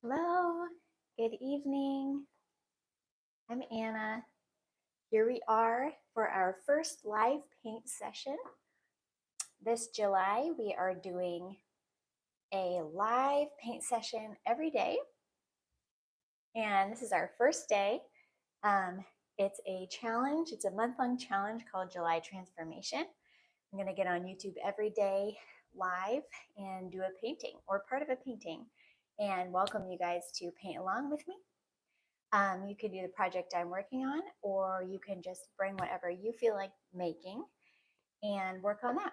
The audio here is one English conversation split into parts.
Hello, good evening. I'm Anna. Here we are for our first live paint session. This July, we are doing a live paint session every day. And this is our first day. It's a challenge, it's a month-long challenge called July Transformation. I'm going to get on YouTube every day live and do a painting or part of a painting and welcome you guys to paint along with me. You can do the project I'm working on, or you can just bring whatever you feel like making and work on that.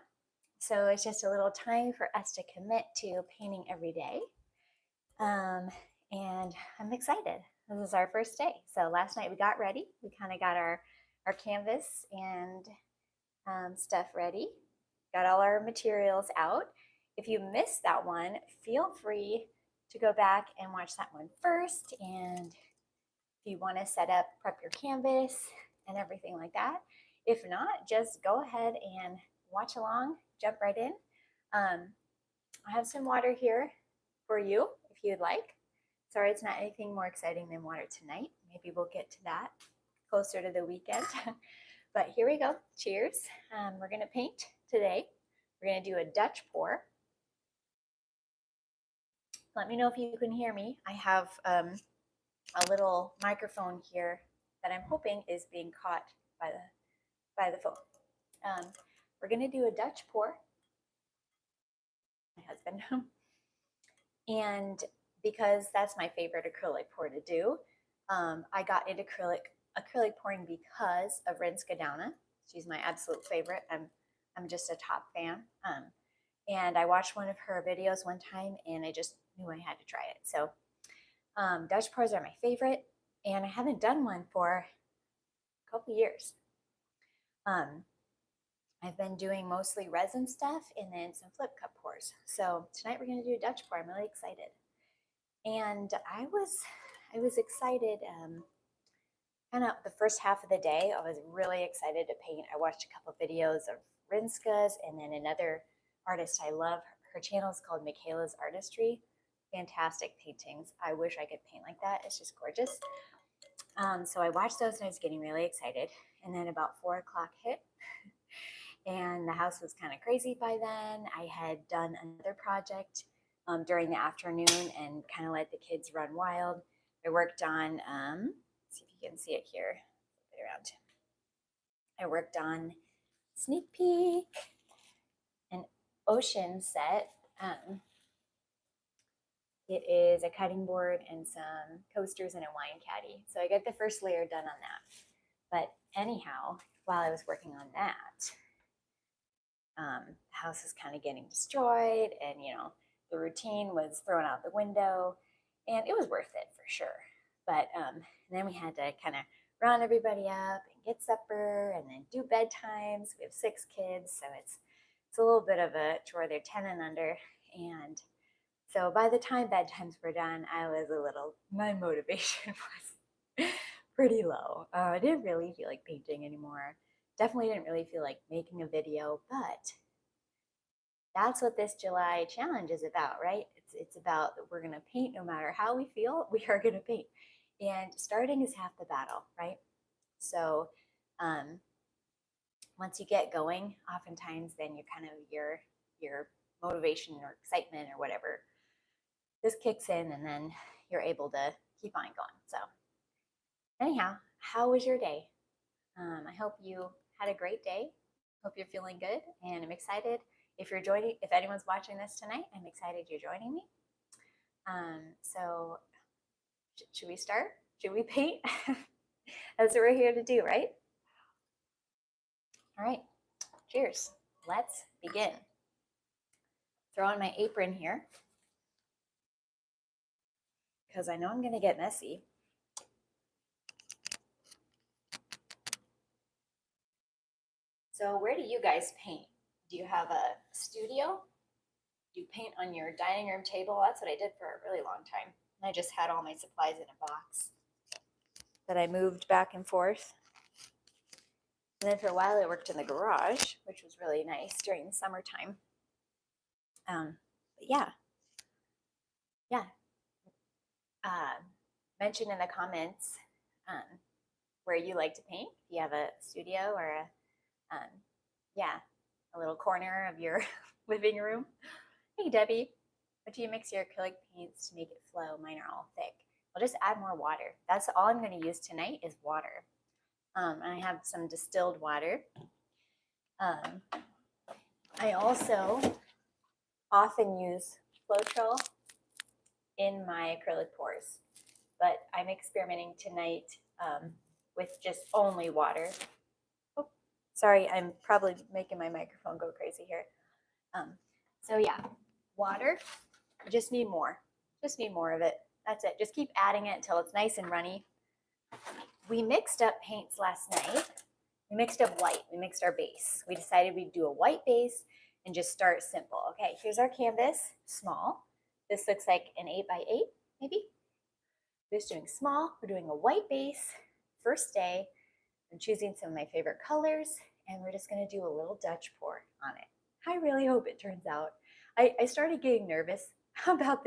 So it's just a little time for us to commit to painting every day. And I'm excited. This is our first day. So last night we got ready. We kind of got our canvas and stuff ready. Got all our materials out. If you missed that one, feel free to go back and watch that one first. And if you want to set up, prep your canvas and everything like that. If not, just go ahead and watch along, jump right in. I have some water here for you if you'd like. Sorry, it's not anything more exciting than water tonight. Maybe we'll get to that closer to the weekend. But here we go. Cheers. We're going to paint today. We're going to do a Dutch pour. Let me know if you can hear me. I have a little microphone here that I'm hoping is being caught by the phone. We're going to do a Dutch pour. My husband. And because that's my favorite acrylic pour to do, I got into acrylic pouring because of Rinska Downa. She's my absolute favorite. I'm just a top fan. And I watched one of her videos one time and I just knew I had to try it. So Dutch pours are my favorite, and I haven't done one for a couple years. I've been doing mostly resin stuff and then some flip cup pours. So tonight we're going to do a Dutch pour. I'm really excited. And I was excited. Kind of the first half of the day, I was really excited to paint. I watched a couple videos of Rinska's and then another artist I love. Her channel is called Michaela's Artistry. Fantastic paintings. I wish I could paint like that. It's just gorgeous. So I watched those and I was getting really excited. And then about 4 o'clock hit and the house was kind of crazy by then. I had done another project during the afternoon and kind of let the kids run wild. I worked on, see if you can see it here, flip it around. I worked on Sneak Peek, an ocean set. It is a cutting board and some coasters and a wine caddy. So I got the first layer done on that. But anyhow, while I was working on that, the house was kind of getting destroyed and, the routine was thrown out the window and it was worth it for sure. But then we had to kind of round everybody up and get supper and then do bedtimes. We have 6 kids, so it's a little bit of a chore. They're 10 and under. And so by the time bedtimes were done, my motivation was pretty low. I didn't really feel like painting anymore. Definitely didn't really feel like making a video, but that's what this July challenge is about, right? It's about that we're going to paint no matter how we feel, we are going to paint. And starting is half the battle, right? So once you get going, oftentimes then you kind of your motivation or excitement or whatever this kicks in and then you're able to keep on going. So anyhow, how was your day? I hope you had a great day. Hope you're feeling good, and I'm excited. If anyone's watching this tonight, I'm excited you're joining me. So should we start? Should we paint? That's what we're here to do, right? All right, cheers. Let's begin. Throw on my apron here because I know I'm going to get messy. So where do you guys paint? Do you have a studio? Do you paint on your dining room table? That's what I did for a really long time. I just had all my supplies in a box that I moved back and forth. And then for a while I worked in the garage, which was really nice during the summertime. But yeah. mention in the comments where you like to paint. If you have a studio or yeah, a little corner of your living room. Hey, Debbie, what do you mix your acrylic paints to make it flow? Mine are all thick. I'll just add more water. That's all I'm going to use tonight is water. I have some distilled water. I also often use Floetrol in my acrylic pours, but I'm experimenting tonight with just only water. Oh, sorry, I'm probably making my microphone go crazy here. So yeah, water, just need more. Just need more of it. That's it. Just keep adding it until it's nice and runny. We mixed up paints last night. We mixed up white. We mixed our base. We decided we'd do a white base and just start simple. Okay, here's our canvas, small. This looks like an 8x8, maybe. We're just doing small. We're doing a white base. First day. I'm choosing some of my favorite colors, and we're just going to do a little Dutch pour on it. I really hope it turns out. I started getting nervous about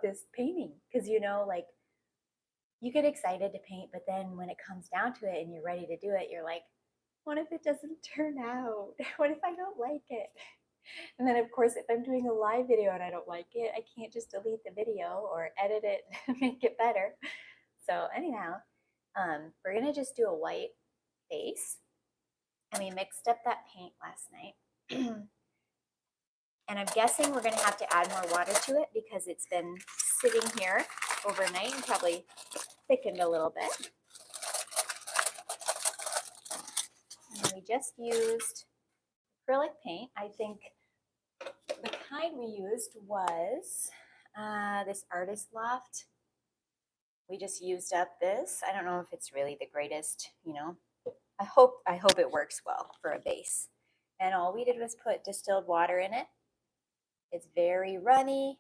this painting because, you know, like, you get excited to paint, but then when it comes down to it and you're ready to do it, you're like, what if it doesn't turn out? What if I don't like it? And then, of course, if I'm doing a live video and I don't like it, I can't just delete the video or edit it and make it better. So anyhow, we're going to just do a white base. And we mixed up that paint last night. And I'm guessing we're going to have to add more water to it because it's been sitting here overnight and probably thickened a little bit. And we just used acrylic paint. I think the kind we used was this Artist Loft. We just used up this. I don't know if it's really the greatest, you know. I hope it works well for a base. And all we did was put distilled water in it. It's very runny.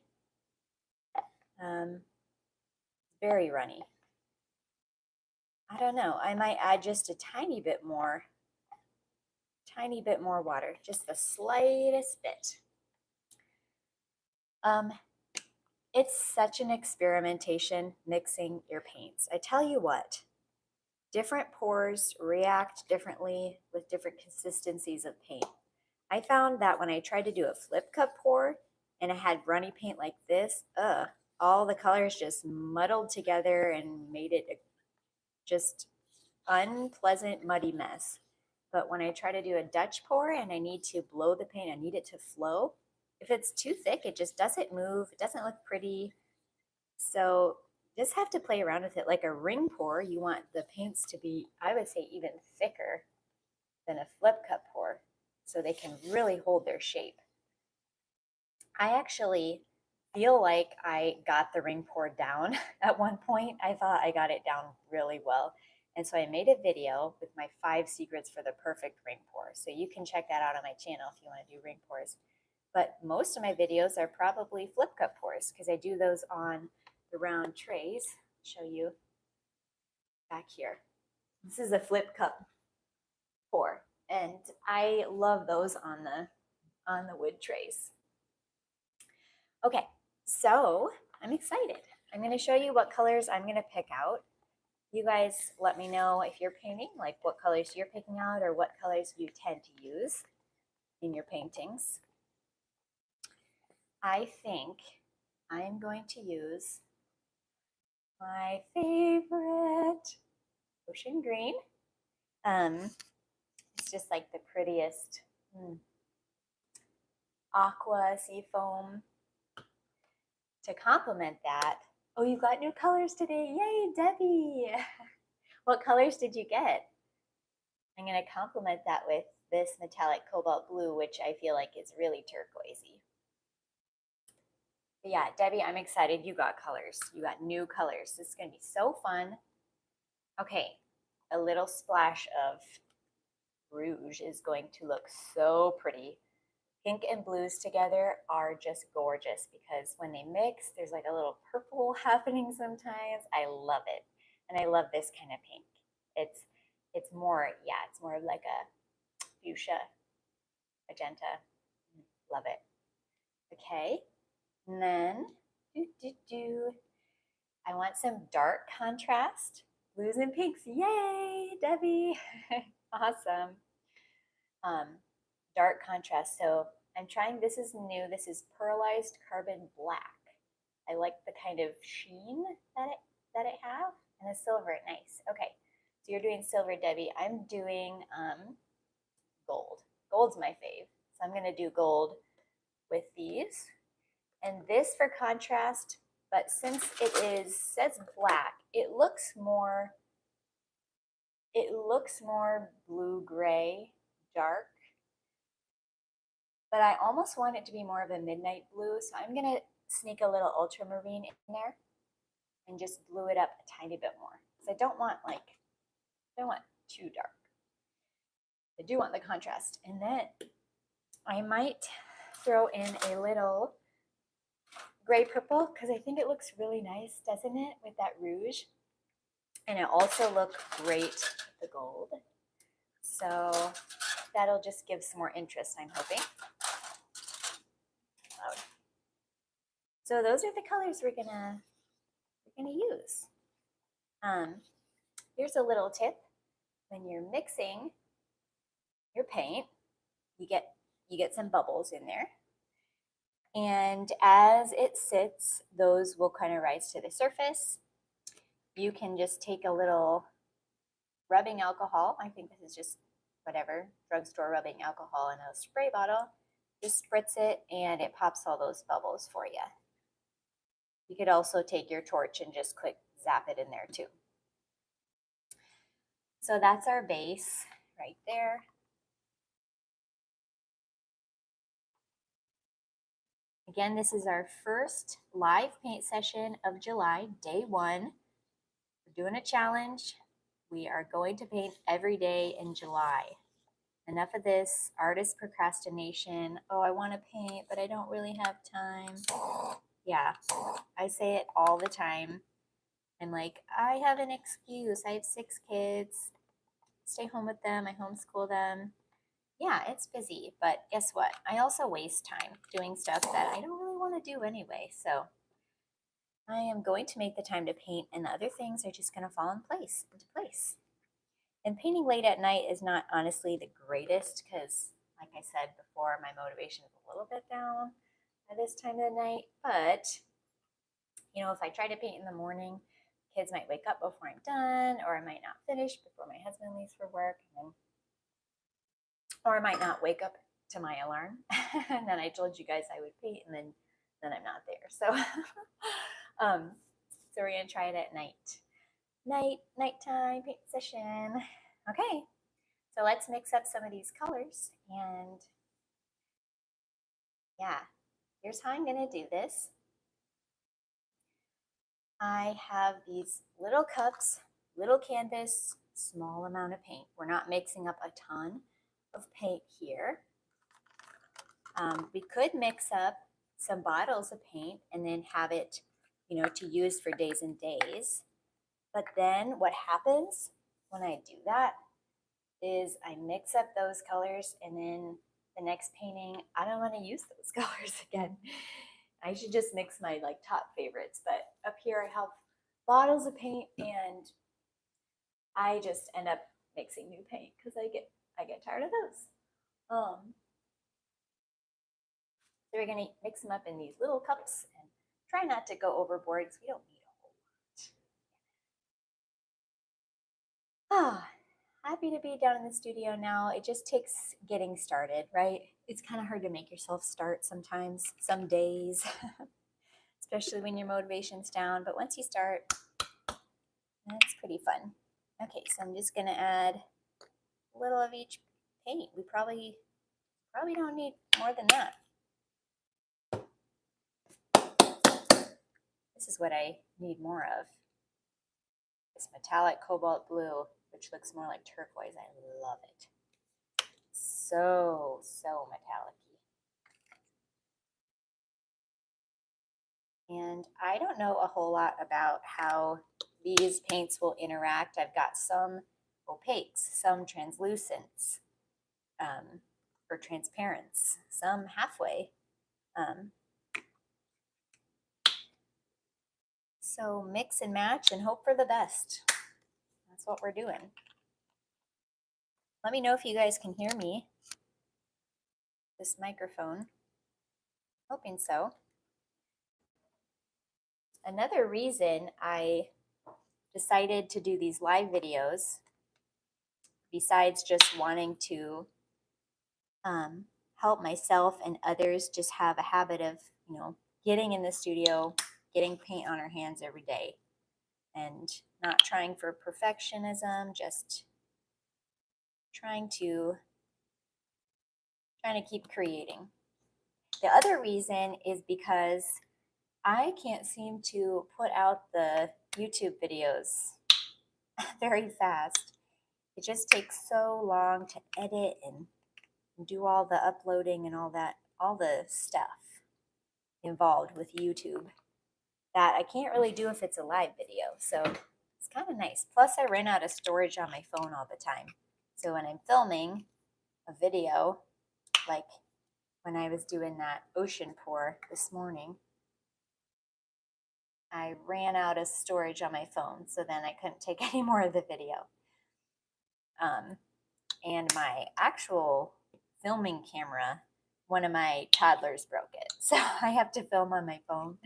Very runny. I don't know. I might add just a tiny bit more water, just the slightest bit. It's such an experimentation mixing your paints. I tell you what, different pours react differently with different consistencies of paint. I found that when I tried to do a flip cup pour and I had runny paint like this, all the colors just muddled together and made it a just unpleasant, muddy mess. But when I try to do a Dutch pour and I need to blow the paint, I need it to flow. If it's too thick, it just doesn't move. It doesn't look pretty. So just have to play around with it. Like a ring pour, you want the paints to be, I would say, even thicker than a flip cup pour so they can really hold their shape. I actually feel like I got the ring pour down at one point. I thought I got it down really well. And so I made a video with my 5 secrets for the perfect ring pour. So you can check that out on my channel if you want to do ring pours. But most of my videos are probably flip cup pours because I do those on the round trays. I'll show you back here. This is a flip cup pour, and I love those on the wood trays. Okay, so I'm excited. I'm going to show you what colors I'm going to pick out. You guys let me know if you're painting, like what colors you're picking out or what colors you tend to use in your paintings. I think I am going to use my favorite ocean green. It's just like the prettiest aqua sea foam. To complement that, oh, you got new colors today. Yay, Debbie. What colors did you get? I'm going to complement that with this metallic cobalt blue, which I feel like is really turquoisey. But yeah, Debbie, I'm excited you got colors. You got new colors. This is going to be so fun. Okay, a little splash of rouge is going to look so pretty. Pink and blues together are just gorgeous because when they mix, there's like a little purple happening sometimes. I love it. And I love this kind of pink. It's more, yeah, it's more like a fuchsia, magenta. Love it. Okay. And then, I want some dark contrast, blues and pinks. Yay, Debbie. Awesome. Dark contrast. So I'm trying, this is new. This is pearlized carbon black. I like the kind of sheen that it have, and the silver, nice. Okay, so you're doing silver, Debbie. I'm doing gold. Gold's my fave. So I'm gonna do gold with these. And this for contrast, but since says black, it looks more blue-gray, dark. But I almost want it to be more of a midnight blue, so I'm gonna sneak a little ultramarine in there and just blue it up a tiny bit more. Because I don't want too dark. I do want the contrast. And then I might throw in a little gray purple because I think it looks really nice, doesn't it, with that rouge? And it also looks great with the gold. So that'll just give some more interest, I'm hoping. So those are the colors we're gonna use. Here's a little tip: when you're mixing your paint, you get some bubbles in there, and as it sits, those will kind of rise to the surface. You can just take a little rubbing alcohol. I think this is just whatever drugstore rubbing alcohol in a spray bottle. Just spritz it, and it pops all those bubbles for you. You could also take your torch and just quick zap it in there too. So that's our base right there. Again, this is our first live paint session of July, day 1. We're doing a challenge. We are going to paint every day in July. Enough of this artist procrastination. Oh, I want to paint, but I don't really have time. Yeah, I say it all the time. I'm like, I have an excuse. I have 6 kids. Stay home with them. I homeschool them. Yeah, it's busy, but guess what? I also waste time doing stuff that I don't really want to do anyway. So I am going to make the time to paint, and the other things are just going to fall into place. And painting late at night is not honestly the greatest because, like I said before, my motivation is a little bit down at this time of the night. But, you know, if I try to paint in the morning, kids might wake up before I'm done, or I might not finish before my husband leaves for work. Or I might not wake up to my alarm. And then I told you guys I would paint, and then I'm not there. So, so we're going to try it at night. Nighttime paint session. Okay, so let's mix up some of these colors. And yeah, here's how I'm going to do this. I have these little cups, little canvas, small amount of paint. We're not mixing up a ton of paint here. We could mix up some bottles of paint and then have it, you know, to use for days and days. But then what happens when I do that is I mix up those colors, and then the next painting, I don't want to use those colors again. I should just mix my like top favorites. But up here I have bottles of paint, and I just end up mixing new paint because I get tired of those. So we're going to mix them up in these little cups and try not to go overboard because we don't need a whole lot. Happy to be down in the studio now. It just takes getting started, right? It's kind of hard to make yourself start sometimes, some days, especially when your motivation's down. But once you start, it's pretty fun. Okay, so I'm just going to add a little of each paint. We probably don't need more than that. This is what I need more of. This metallic cobalt blue, which looks more like turquoise. I love it. So metallic-y. And I don't know a whole lot about how these paints will interact. I've got some opaques, some translucents, or transparents, some halfway. So mix and match and hope for the best. That's what we're doing. Let me know if you guys can hear me. This microphone. Hoping so. Another reason I decided to do these live videos, besides just wanting to help myself and others just have a habit of, getting in the studio, getting paint on our hands every day, and not trying for perfectionism, just trying to keep creating. The other reason is because I can't seem to put out the YouTube videos very fast. It just takes so long to edit and do all the uploading and all the stuff involved with YouTube that I can't really do if it's a live video. So it's kind of nice. Plus, I ran out of storage on my phone all the time. So when I'm filming a video, like when I was doing that ocean pour this morning, I ran out of storage on my phone. So then I couldn't take any more of the video. And my actual filming camera, one of my toddlers broke it. So I have to film on my phone.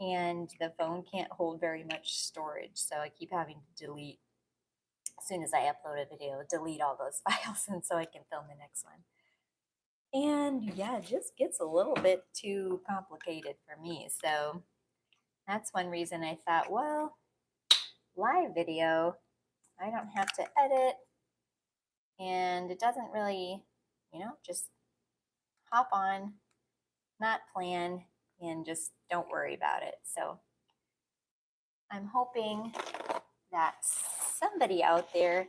And the phone can't hold very much storage. So I keep having to delete, as soon as I upload a video, delete all those files and so I can film the next one. And yeah, it just gets a little bit too complicated for me. So that's one reason I thought, well, live video, I don't have to edit. And it doesn't really, just hop on, not plan, and just don't worry about it. So I'm hoping that somebody out there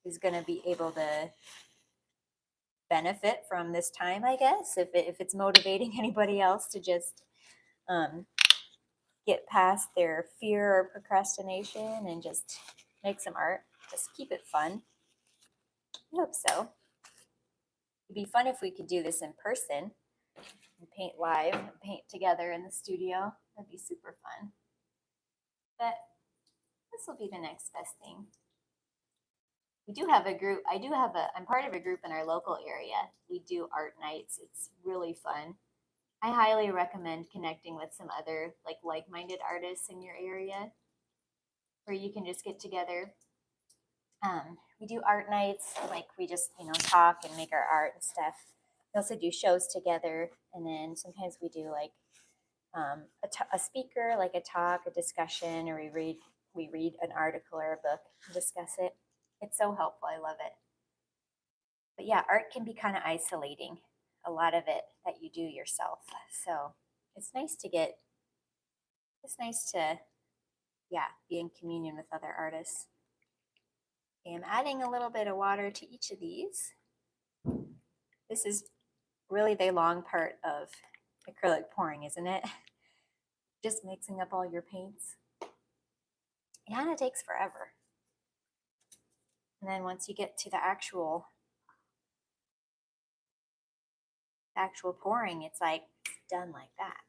is going to be able to benefit from this time, I guess, if it's motivating anybody else to just get past their fear or procrastination and just make some art. Just keep it fun. I hope so. It'd be fun if we could do this in person and paint live and paint together in the studio. That'd be super fun. But this will be the next best thing. We do have a group. I'm part of a group in our local area. We do art nights. It's really fun. I highly recommend connecting with some other like-minded artists in your area where you can just get together. We do art nights, we just, talk and make our art and stuff. We also do shows together, and then sometimes we do a speaker, like a talk, a discussion, or we read an article or a book and discuss it. It's so helpful. I love it. But yeah, art can be kind of isolating, a lot of it that you do yourself. So it's nice to be in communion with other artists. Okay, I'm adding a little bit of water to each of these. This is really the long part of acrylic pouring, isn't it? Just mixing up all your paints. Yeah, and it takes forever. And then once you get to the actual pouring, it's done like that.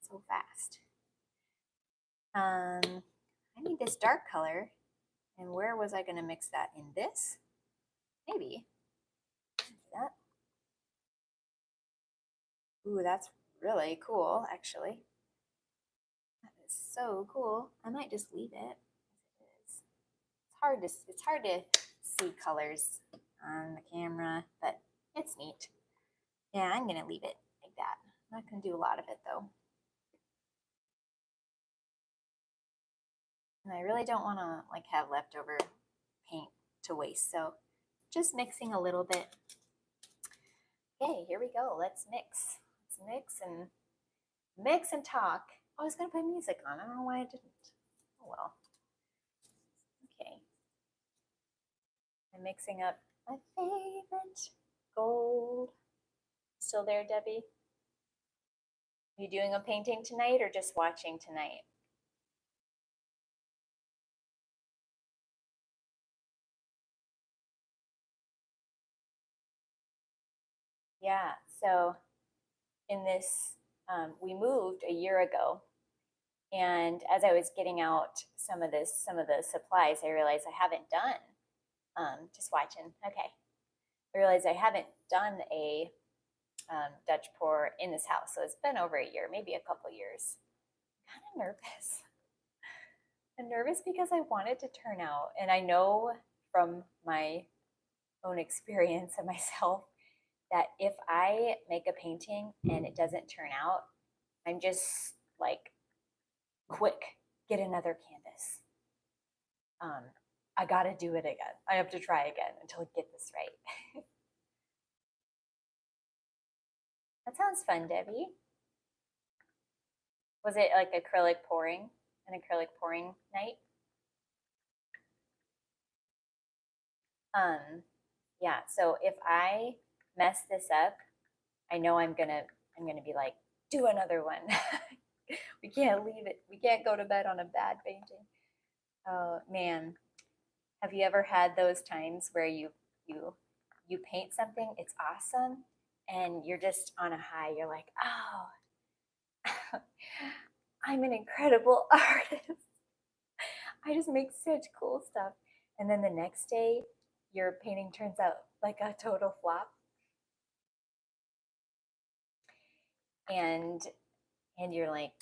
So fast. I need this dark color. And where was I going to mix that? In this? Maybe. That. Ooh, that's really cool, actually. That is so cool. I might just leave it as it is. It's hard to see colors on the camera, but it's neat. Yeah, I'm going to leave it like that. I'm not going to do a lot of it, though. And I really don't want to have leftover paint to waste, so just mixing a little bit. Okay, here we go. Let's mix. Mix and talk. Oh, I was going to put music on. I don't know why I didn't. Oh, well. Okay. I'm mixing up my favorite gold. Still there, Debbie? You doing a painting tonight or just watching tonight? Yeah, so in this, we moved a year ago, And as I was getting out some of the supplies, I realized I haven't done, just watching, okay. I realized I haven't done a Dutch pour in this house. So it's been over a year, maybe a couple years. I'm kind of nervous. I'm nervous because I want it to turn out. And I know from my own experience of myself that if I make a painting and it doesn't turn out, I'm just like, quick, get another canvas. I got to do it again. I have to try again until I get this right. That sounds fun, Debbie. Was it like acrylic pouring, an acrylic pouring night? Yeah, so if I mess this up, I know I'm gonna be like, do another one. We can't leave it. We can't go to bed on a bad painting. Oh man, have you ever had those times where you paint something, it's awesome, and you're just on a high. You're like, oh, I'm an incredible artist. I just make such cool stuff. And then the next day, your painting turns out like a total flop. And you're like,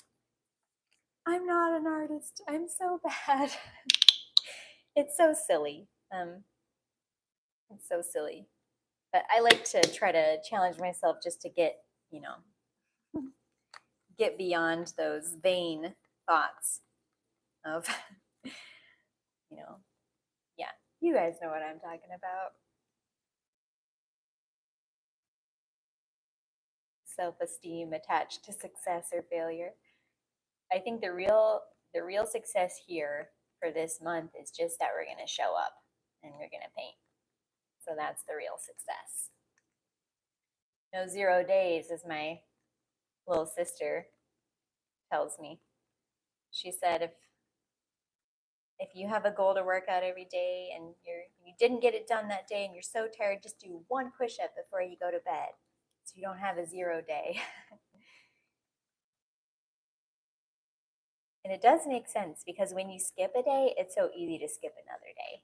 I'm not an artist. I'm so bad. It's so silly. It's so silly. But I like to try to challenge myself just to get, get beyond those vain thoughts of, yeah, you guys know what I'm talking about. Self-esteem attached to success or failure. I think the real success here for this month is just that we're going to show up and we're going to paint. So that's the real success. No 0 days, as my little sister tells me. She said if you have a goal to work out every day and you didn't get it done that day and you're so tired, just do one push-up before you go to bed so you don't have a 0 day. And it does make sense because when you skip a day, it's so easy to skip another day,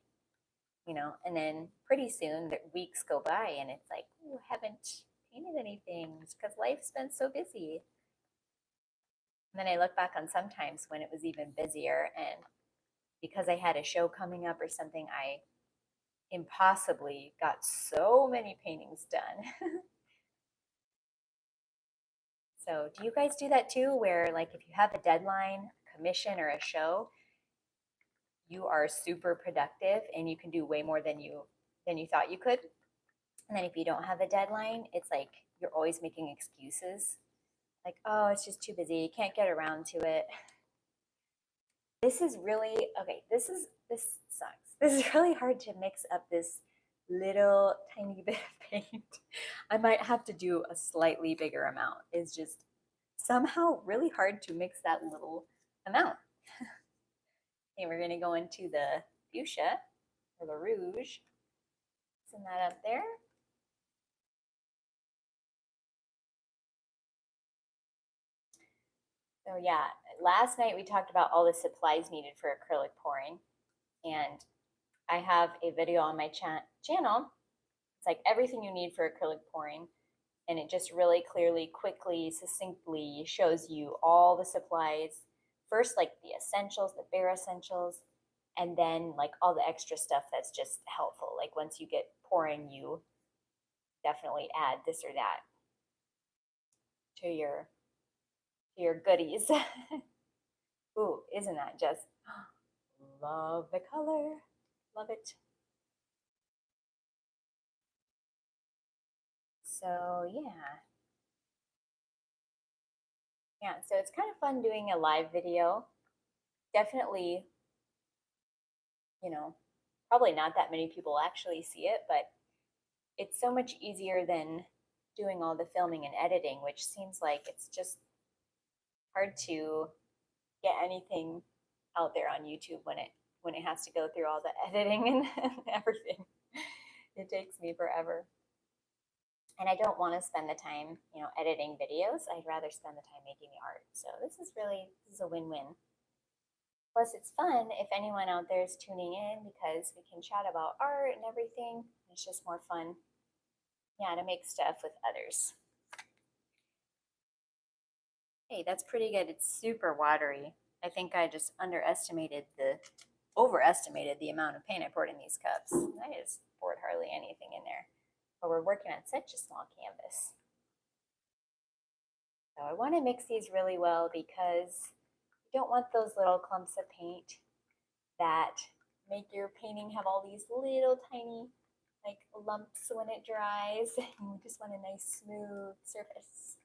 and then pretty soon the weeks go by and it's like, oh, I haven't painted anything because life's been so busy. And then I look back on sometimes when it was even busier, and because I had a show coming up or something, I impossibly got so many paintings done. So do you guys do that too, where like if you have a deadline, a commission, or a show, you are super productive and you can do way more than you thought you could? And then if you don't have a deadline, it's like you're always making excuses. Like, oh, it's just too busy. You can't get around to it. This is really, okay, this sucks. This is really hard to mix up this little tiny bit of paint. I might have to do a slightly bigger amount. It's just somehow really hard to mix that little amount. Okay, we're gonna go into the fuchsia or the rouge. Send that up there. So yeah, last night we talked about all the supplies needed for acrylic pouring, and I have a video on my channel. It's like everything you need for acrylic pouring, and it just really clearly, quickly, succinctly shows you all the supplies. First, like the essentials, the bare essentials, and then like all the extra stuff that's just helpful. Like once you get pouring, you definitely add this or that to your goodies. Ooh, isn't that just love the color? Love it. So yeah. Yeah, so it's kind of fun doing a live video. Definitely, probably not that many people actually see it, but it's so much easier than doing all the filming and editing, which seems like it's just hard to get anything out there on YouTube when it has to go through all the editing and everything. It takes me forever. And I don't want to spend the time, you know, editing videos. I'd rather spend the time making the art. So this is a win-win. Plus, it's fun if anyone out there is tuning in because we can chat about art and everything. It's just more fun, yeah, to make stuff with others. Hey, that's pretty good. It's super watery. I think I just overestimated the amount of paint I poured in these cups. I just poured hardly anything in there. But we're working on such a small canvas. So I want to mix these really well because you don't want those little clumps of paint that make your painting have all these little tiny like lumps when it dries. You just want a nice smooth surface.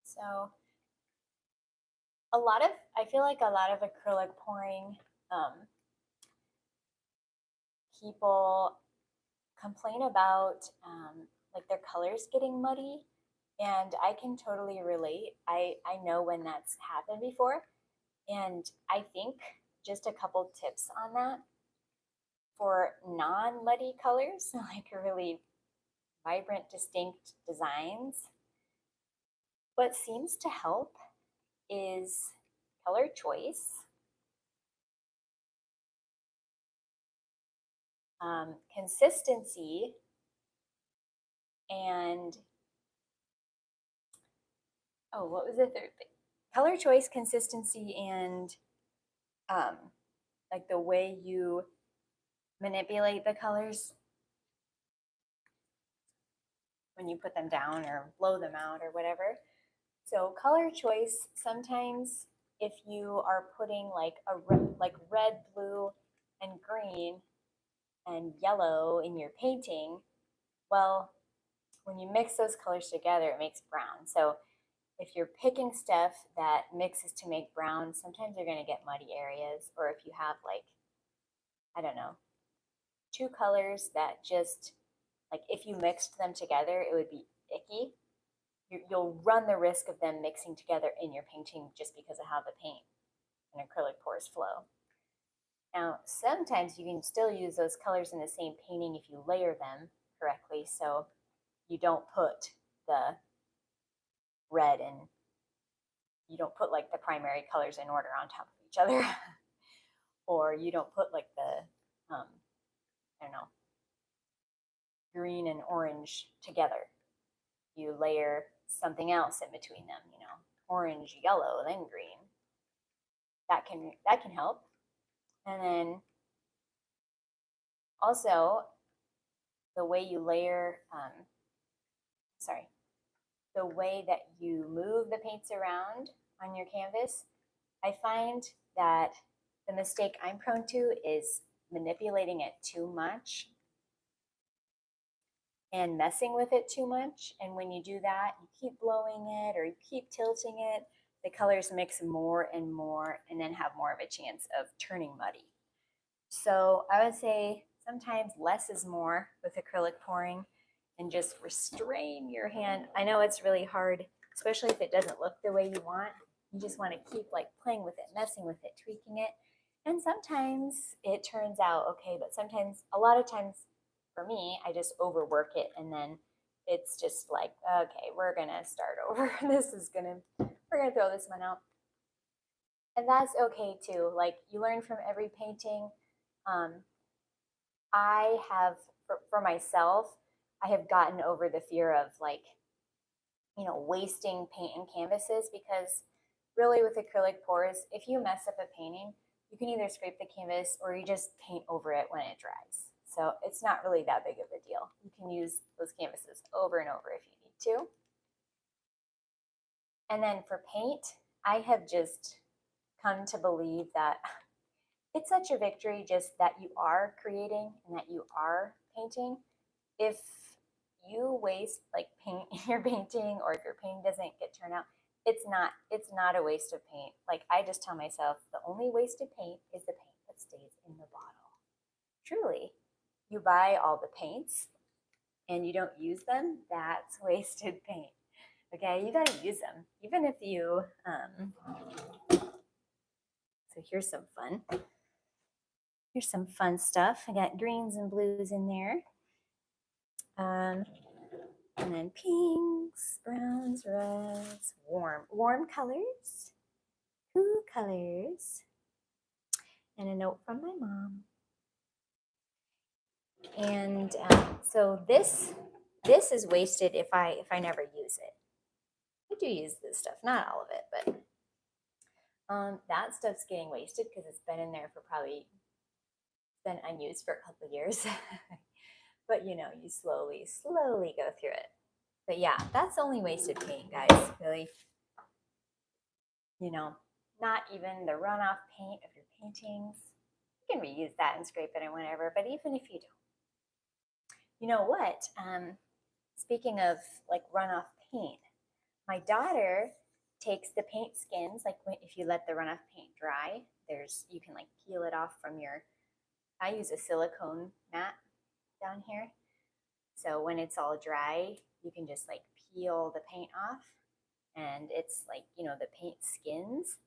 So I feel like a lot of acrylic pouring, people complain about like their colors getting muddy, and I can totally relate. I know when that's happened before, and I think just a couple tips on that for non-muddy colors, like really vibrant, distinct designs. What seems to help is color choice, consistency, and oh, what was the third thing? Color choice, consistency, and um, like the way you manipulate the colors when you put them down or blow them out or whatever. So color choice, sometimes if you are putting like like red, blue, and green and yellow in your painting, well, when you mix those colors together, it makes brown. So if you're picking stuff that mixes to make brown, sometimes you're going to get muddy areas. Or if you have like, I don't know, two colors that just like if you mixed them together, it would be icky. You'll run the risk of them mixing together in your painting just because of how the paint and acrylic pours flow. Now, sometimes you can still use those colors in the same painting if you layer them correctly. So you don't put the red and you don't put like the primary colors in order on top of each other. Or you don't put like the, I don't know, green and orange together. You layer something else in between them, you know, orange, yellow, then green. That can help. And then also the way you layer, the way that you move the paints around on your canvas, I find that the mistake I'm prone to is manipulating it too much and messing with it too much. And when you do that, you keep blowing it or you keep tilting it, the colors mix more and more and then have more of a chance of turning muddy. So I would say sometimes less is more with acrylic pouring, and just restrain your hand. I know it's really hard, especially if it doesn't look the way you want. You just want to keep like playing with it, messing with it, tweaking it. And sometimes it turns out okay, but sometimes, a lot of times for me, I just overwork it and then it's just like, okay, we're gonna start over. We're gonna throw this one out. And that's okay too. Like you learn from every painting. I have, for myself, I have gotten over the fear of like, you know, wasting paint and canvases, because really with acrylic pours, if you mess up a painting, you can either scrape the canvas or you just paint over it when it dries. So it's not really that big of a deal. You can use those canvases over and over if you need to. And then for paint, I have just come to believe that it's such a victory just that you are creating and that you are painting. If you waste like paint in your painting, or if your painting doesn't get turned out, it's not a waste of paint. Like I just tell myself the only wasted paint is the paint that stays in the bottle. Truly, you buy all the paints and you don't use them, that's wasted paint. Okay, you gotta use them. Even if you So here's some fun. Here's some fun stuff. I got greens and blues in there. And then pinks, browns, reds, warm colors, cool colors, and a note from my mom. And so this is wasted if I never use it. I do use this stuff, not all of it, but that stuff's getting wasted because it's been in there for probably been unused for a couple of years. But you know, you slowly go through it. But yeah, that's only wasted paint, guys. Really, you know, not even the runoff paint of your paintings. You can reuse that and scrape it and whatever. But even if you don't, you know what? Speaking of like runoff paint, my daughter takes the paint skins. Like if you let the runoff paint dry, you can like peel it off from your. I use a silicone mat down here. So when it's all dry, you can just like peel the paint off and it's like, you know, the paint skins.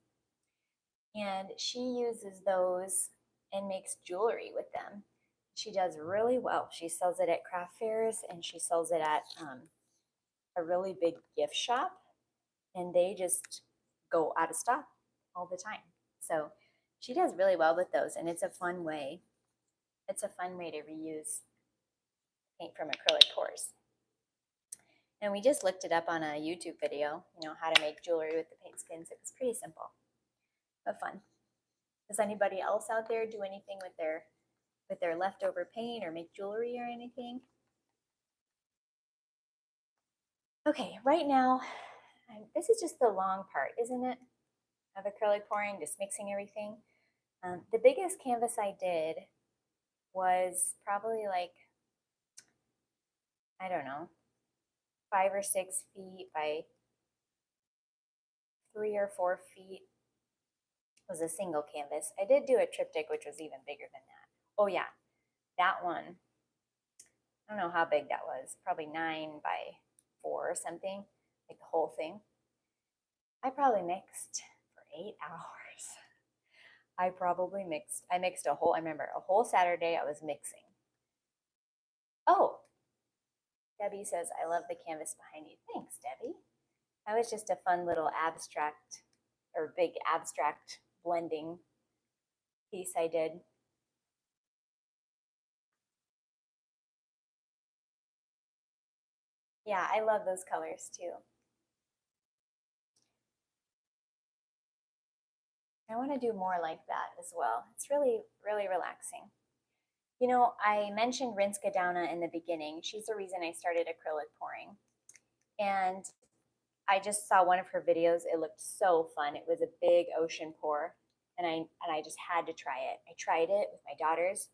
And she uses those and makes jewelry with them. She does really well. She sells it at craft fairs and she sells it at a really big gift shop. And they just go out of stock all the time. So she does really well with those. And it's a fun way. It's a fun way to reuse paint from acrylic pours. And we just looked it up on a YouTube video, you know, how to make jewelry with the paint skins. It was pretty simple, but fun. Does anybody else out there do anything with their leftover paint or make jewelry or anything? Okay, right now, this is just the long part, isn't it, of acrylic pouring, just mixing everything. The biggest canvas I did was probably like, I don't know, 5 or 6 feet by 3 or 4 feet. It was a single canvas. I did do a triptych, which was even bigger than that. Oh yeah, that one. I don't know how big that was. Probably 9 by 4 or something, like the whole thing. I probably mixed for 8 hours. I mixed a whole, I remember a whole Saturday I was mixing. Oh, Debbie says, I love the canvas behind you. Thanks, Debbie. That was just a fun little abstract or big abstract blending piece I did. Yeah, I love those colors too. I want to do more like that as well. It's really, really relaxing. You know, I mentioned Rinska Downa in the beginning. She's the reason I started acrylic pouring. And I just saw one of her videos. It looked so fun. It was a big ocean pour, and I just had to try it. I tried it with my daughters,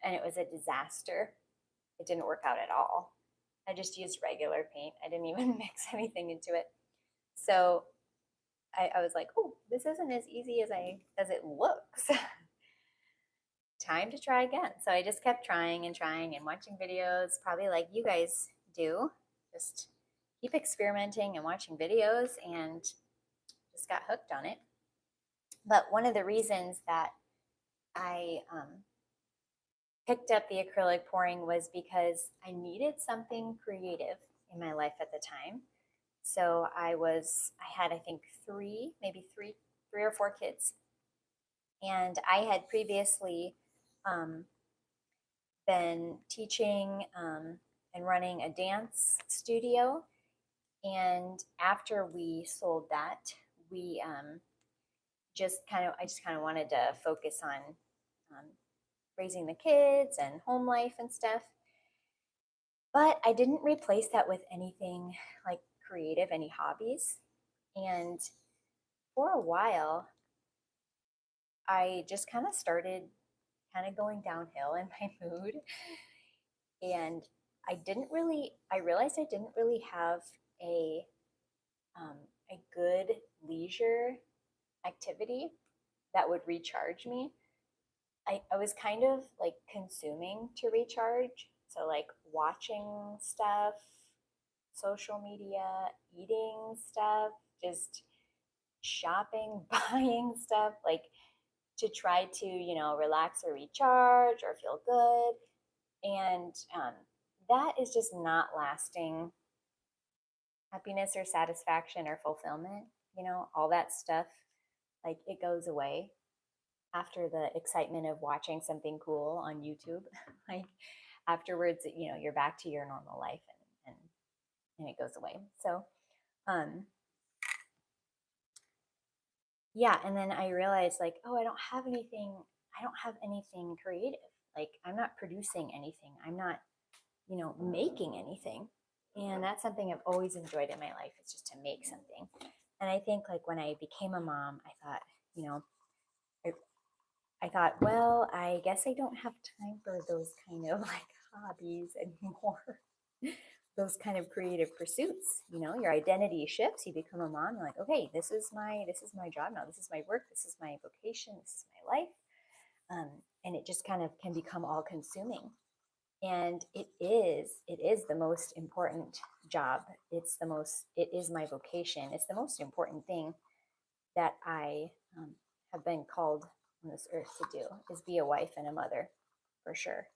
and it was a disaster. It didn't work out at all. I just used regular paint. I didn't even mix anything into it. So I was like, oh, this isn't as easy as it looks. Time to try again. So I just kept trying and watching videos, probably like you guys do. Just keep experimenting and watching videos and just got hooked on it. But one of the reasons that I picked up the acrylic pouring was because I needed something creative in my life at the time. So I had, I think, three or four kids. And I had previously been teaching and running a dance studio. And after we sold that, I just kind of wanted to focus on raising the kids and home life and stuff. But I didn't replace that with anything like creative, any hobbies. And for a while, I just kind of started going downhill in my mood. And I realized I didn't really have a good leisure activity that would recharge me. I was kind of like consuming to recharge. So like watching stuff, social media, eating stuff, just shopping, buying stuff, like to try to, relax or recharge or feel good. And that is just not lasting happiness or satisfaction or fulfillment. All that stuff, like it goes away after the excitement of watching something cool on YouTube. Like afterwards, you're back to your normal life and it goes away. So, um, yeah. And then I realized like, oh, I don't have anything creative. Like I'm not producing anything. I'm not, making anything. And that's something I've always enjoyed in my life. It's just to make something. And I think like when I became a mom, I thought, I, I thought, well, I guess I don't have time for those kind of like hobbies anymore. Those kind of creative pursuits. Your identity shifts. You become a mom. You're like, okay, this is my job now. This is my work. This is my vocation. This is my life. And it just kind of can become all consuming. And it is the most important job. It is my vocation. It's the most important thing that I have been called on this earth to do, is be a wife and a mother, for sure.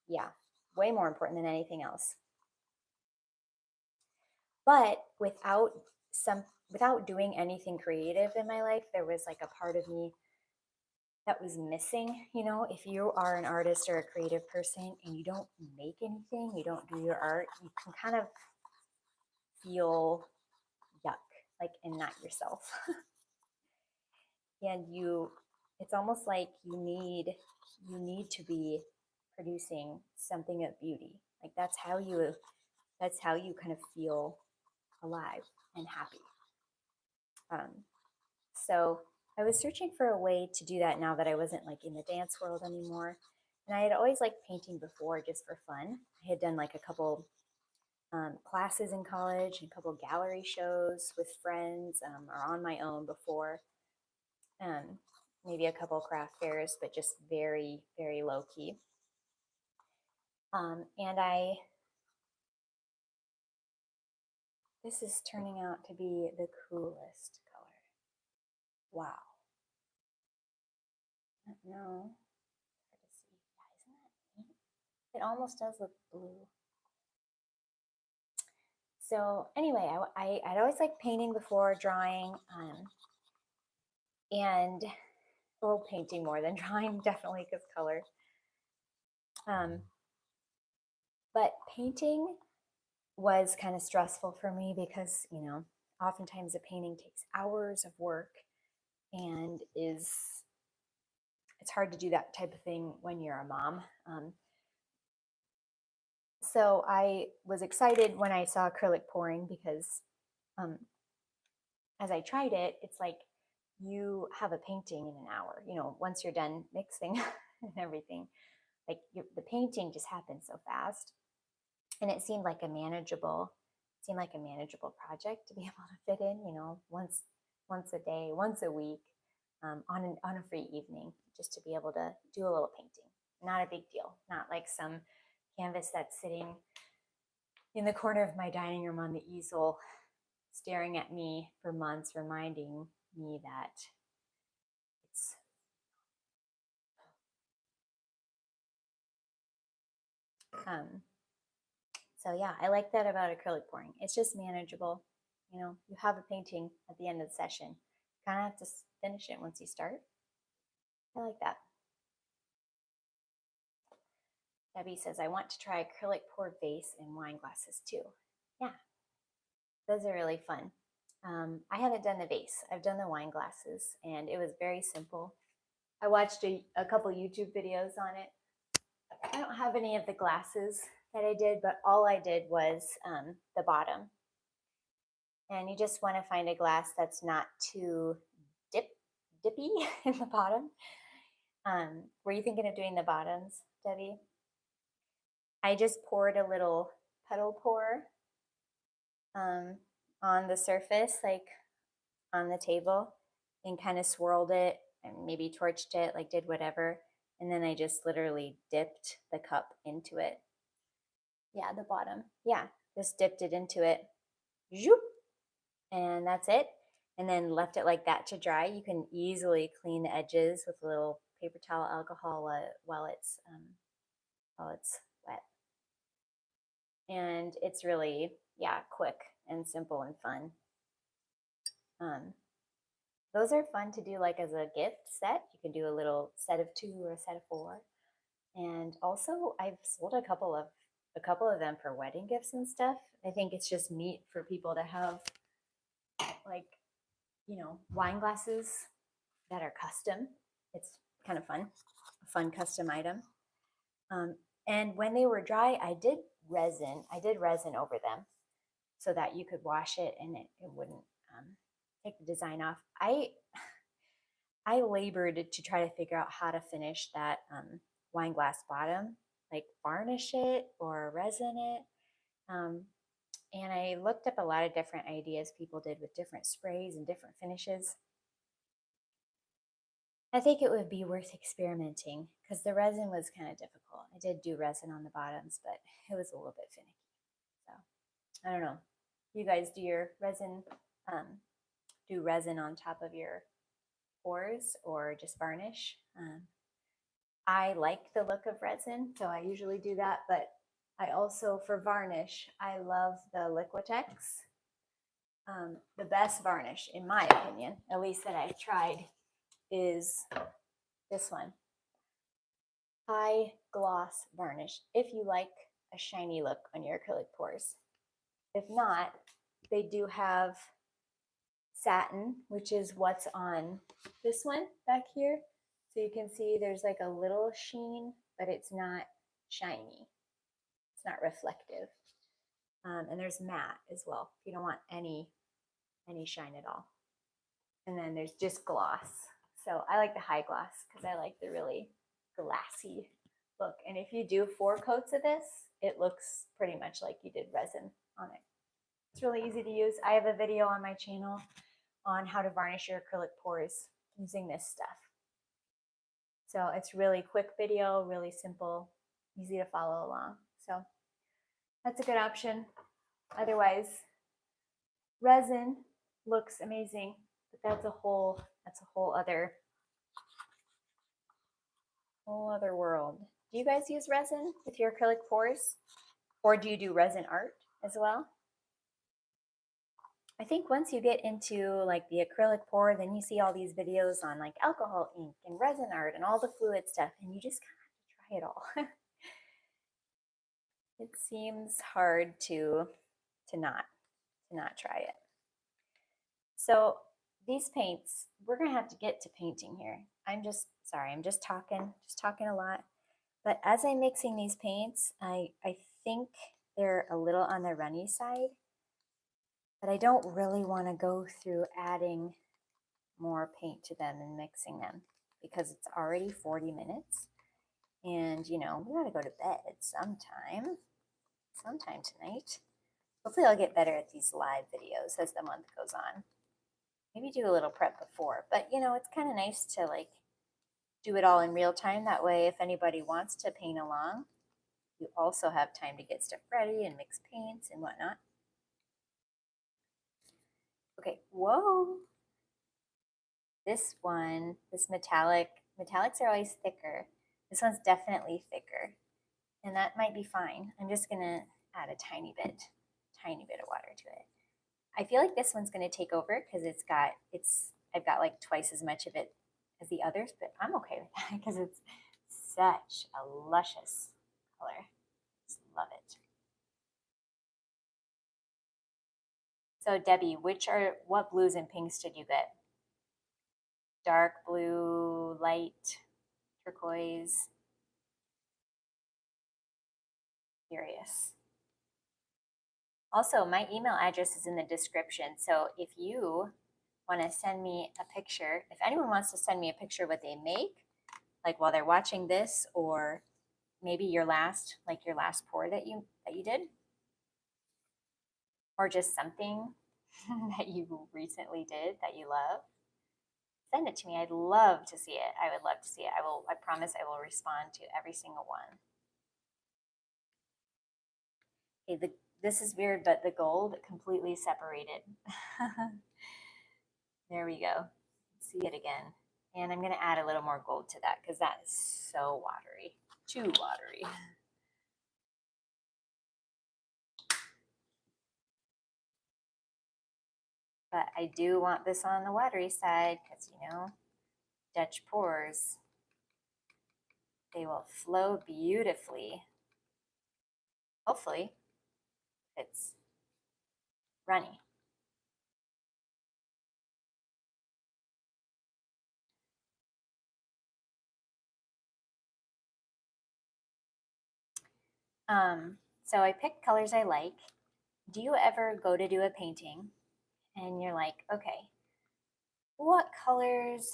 Yeah, way more important than anything else. But without doing anything creative in my life, there was like a part of me that was missing. If you are an artist or a creative person and you don't make anything, you don't do your art, you can kind of feel yuck, like, and not yourself. And it's almost like you need to be producing something of beauty. Like that's how you kind of feel alive and happy. So I was searching for a way to do that now that I wasn't like in the dance world anymore. And I had always liked painting before, just for fun. I had done like a couple classes in college and a couple gallery shows with friends, or on my own before. Maybe a couple craft fairs, but just very, very low key. And this is turning out to be the coolest color. Wow. No, hard to see. Yeah, isn't that neat? It almost does look blue. So anyway, I'd always liked painting before, drawing, and painting more than drawing, definitely, because color. But painting was kind of stressful for me because, oftentimes a painting takes hours of work and it's hard to do that type of thing when you're a mom. So I was excited when I saw acrylic pouring because as I tried it, it's like you have a painting in an hour. Once you're done mixing and everything, like the painting just happens so fast. And it seemed like a manageable project to be able to fit in, once a day, once a week, on a free evening, just to be able to do a little painting. Not a big deal. Not like some canvas that's sitting in the corner of my dining room on the easel, staring at me for months, reminding me that it's so yeah, I like that about acrylic pouring. It's just manageable. You have a painting at the end of the session. Kind of have to finish it once you start. I like that. Debbie says, I want to try acrylic poured vase and wine glasses too. Yeah, those are really fun. I haven't done the vase. I've done the wine glasses, and it was very simple. I watched a couple YouTube videos on it. I don't have any of the glasses that I did, but all I did was the bottom. And you just want to find a glass that's not too dippy in the bottom. Were you thinking of doing the bottoms, Debbie? I just poured a little pedal pour on the surface, like on the table, and kind of swirled it and maybe torched it, like did whatever. And then I just literally dipped the cup into it. Yeah, the bottom. Yeah, just dipped it into it. Zoop. And that's it. and then left it like that to dry, you can easily clean the edges with a little paper towel alcohol while it's wet. And it's really, yeah, quick and simple and fun. Those are fun to do like as a gift set. You can do a little set of 2 or a set of 4. And also I've sold a couple of them for wedding gifts and stuff. I think it's just neat for people to have, like, you know, wine glasses that are custom. It's kind of fun, a fun custom item. And when they were dry, I did resin over them so that you could wash it and it wouldn't take the design off. I labored to try to figure out how to finish that wine glass bottom, like varnish it or resin it. And I looked up a lot of different ideas people did with different sprays and different finishes. I think it would be worth experimenting because the resin was kind of difficult. I did do resin on the bottoms, but it was a little bit finicky. So I don't know. You guys do your resin, do resin on top of your pours or just varnish? I like the look of resin, so I usually do that. But I also, for varnish, I love the Liquitex. The best varnish, in my opinion, at least that I've tried, is this one. High gloss varnish, if you like a shiny look on your acrylic pours. If not, they do have satin, which is what's on this one back here. So you can see there's like a little sheen, but it's not shiny. It's not reflective. And there's matte as well, if you don't want any shine at all. And then there's just gloss. So I like the high gloss because I like the really glassy look. And if you do 4 coats of this, it looks pretty much like you did resin on it. It's really easy to use. I have a video on my channel on how to varnish your acrylic pours using this stuff. So it's really quick video, really simple, easy to follow along. So that's a good option. Otherwise, resin looks amazing, but that's a whole other world. Do you guys use resin with your acrylic pours? Or do you do resin art as well? I think once you get into like the acrylic pour, then you see all these videos on like alcohol ink and resin art and all the fluid stuff, and you just kind of try it all. It seems hard to not try it. So these paints, we're gonna have to get to painting here. I'm just talking a lot. But as I'm mixing these paints, I think they're a little on the runny side. But I don't really want to go through adding more paint to them and mixing them because it's already 40 minutes. And, you know, we got to go to bed sometime tonight. Hopefully I'll get better at these live videos as the month goes on. Maybe do a little prep before. But, you know, it's kind of nice to, like, do it all in real time. That way, if anybody wants to paint along, you also have time to get stuff ready and mix paints and whatnot. Okay, whoa. This one, this metallics are always thicker. This one's definitely thicker, and that might be fine. I'm just gonna add a tiny bit of water to it. I feel like this one's gonna take over because I've got like twice as much of it as the others, but I'm okay with that because it's such a luscious color. Just love it. So Debbie, what blues and pinks did you get? Dark blue, light, turquoise. Curious. Also, my email address is in the description. So if you want to send me a picture, if anyone wants to send me a picture of what they make, like while they're watching this, or maybe your last pour that you did, or just something that you recently did that you love, send it to me. I'd love to see it. I would love to see it. I promise I will respond to every single one. Okay, this is weird, but the gold completely separated. There we go. See it again. And I'm going to add a little more gold to that because that is so watery. Too watery. But I do want this on the watery side because, you know, Dutch pours, they will flow beautifully. Hopefully, it's runny. So I pick colors I like. Do you ever go to do a painting and you're like, okay, what colors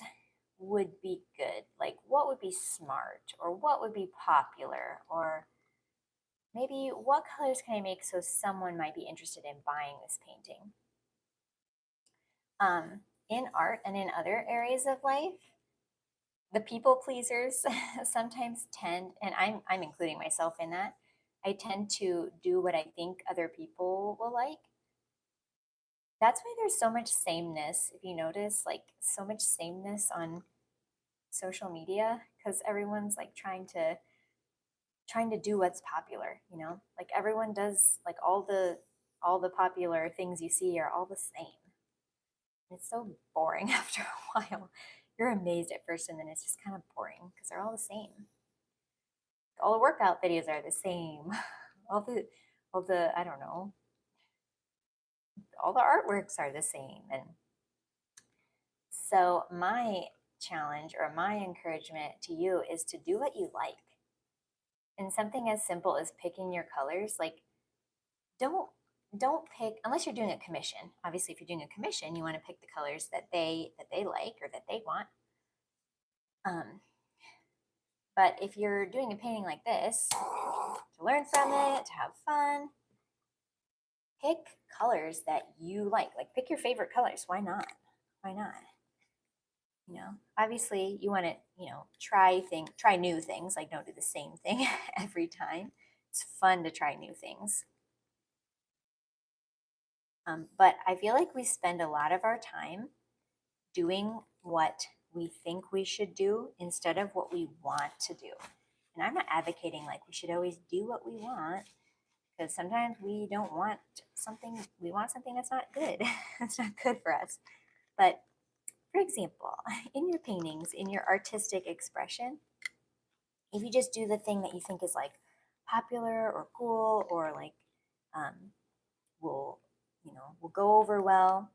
would be good? Like, what would be smart, or what would be popular, or maybe what colors can I make so someone might be interested in buying this painting? In art and in other areas of life, the people pleasers sometimes tend, and I'm including myself in that, I tend to do what I think other people will like. That's why there's so much sameness, if you notice, like so much sameness on social media, because everyone's like trying to do what's popular, you know? Like everyone does, like all the popular things you see are all the same. It's so boring after a while. You're amazed at first and then it's just kind of boring because they're all the same. All the workout videos are the same. All the I don't know, all the artworks are the same. And so my challenge or my encouragement to you is to do what you like. And something as simple as picking your colors, like don't don't pick unless you're doing a commission. Obviously, if you're doing a commission, you want to pick the colors that they like or that they want. Um, but if you're doing a painting like this to learn from it, to have fun, pick colors that you like. Like pick your favorite colors. Why not? Why not? You know, obviously you want to, try new things. Like don't do the same thing every time. It's fun to try new things. But I feel like we spend a lot of our time doing what we think we should do instead of what we want to do. And I'm not advocating like we should always do what we want, because sometimes we don't want something, we want something that's not good. It's not good for us. But for example, in your paintings, in your artistic expression, if you just do the thing that you think is like popular or cool or like um, will will go over well,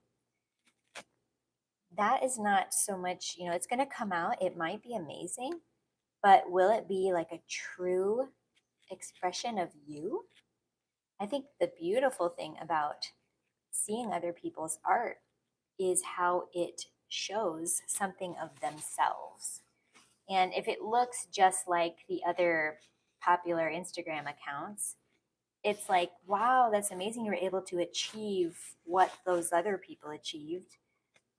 that is not so much, it's going to come out, it might be amazing, but will it be like a true expression of you? I think the beautiful thing about seeing other people's art is how it shows something of themselves. And if it looks just like the other popular Instagram accounts, it's like, wow, that's amazing. You were able to achieve what those other people achieved.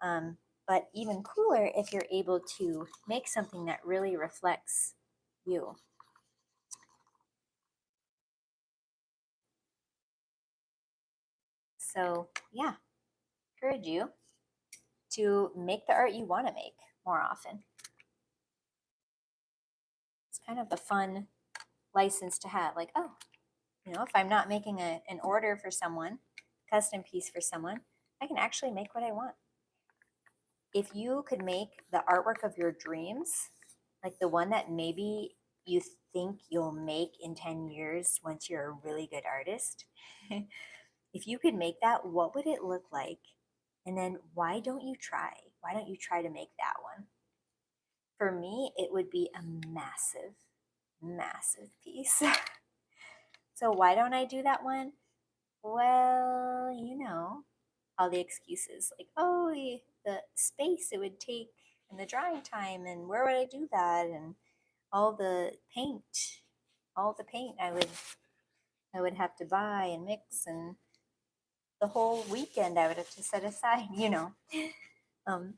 Um, but even cooler if you're able to make something that really reflects you. So, yeah, encourage you to make the art you want to make more often. It's kind of a fun license to have. Like, oh, if I'm not making an order for someone, custom piece for someone, I can actually make what I want. If you could make the artwork of your dreams, like the one that maybe you think you'll make in 10 years once you're a really good artist, if you could make that, what would it look like? And then why don't you try? Why don't you try to make that one? For me, it would be a massive, massive piece. So why don't I do that one? Well, all the excuses like, oh, the space it would take and the drying time and where would I do that, and all the paint, I would have to buy and mix, and the whole weekend I would have to set aside, Um,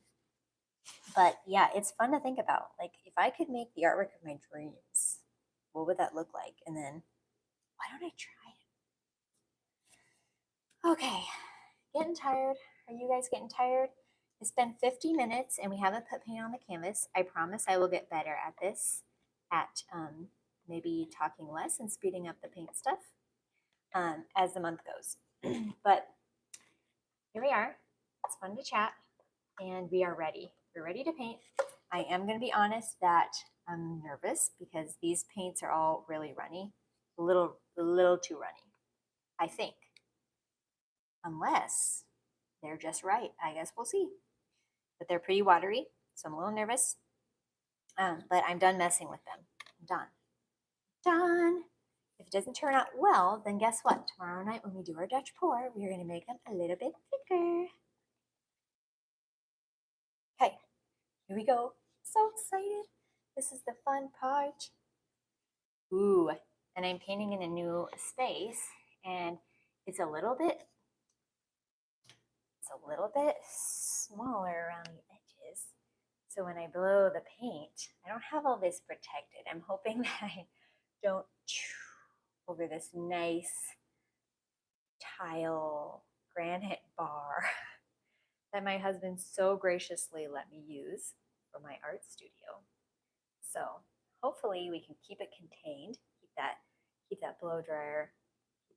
but yeah, it's fun to think about. Like, if I could make the artwork of my dreams, what would that look like? And then, why don't I try it? Okay, getting tired. Are you guys getting tired? It's been 50 minutes and we haven't put paint on the canvas. I promise I will get better at this, at maybe talking less and speeding up the paint stuff as the month goes. But here we are. It's fun to chat and we are ready. We're ready to paint. I am going to be honest that I'm nervous because these paints are all really runny, a little too runny, I think. Unless they're just right. I guess we'll see. But they're pretty watery, so I'm a little nervous. But I'm done messing with them. I'm done. Done. If it doesn't turn out well, then guess what? Tomorrow night when we do our Dutch pour, we're going to make them a little bit thicker. Okay, here we go. So excited. This is the fun part. Ooh, and I'm painting in a new space, and it's a little bit smaller around the edges. So when I blow the paint, I don't have all this protected. I'm hoping that I don't over this nice tile granite bar that my husband so graciously let me use for my art studio. So hopefully we can keep it contained, keep that blow dryer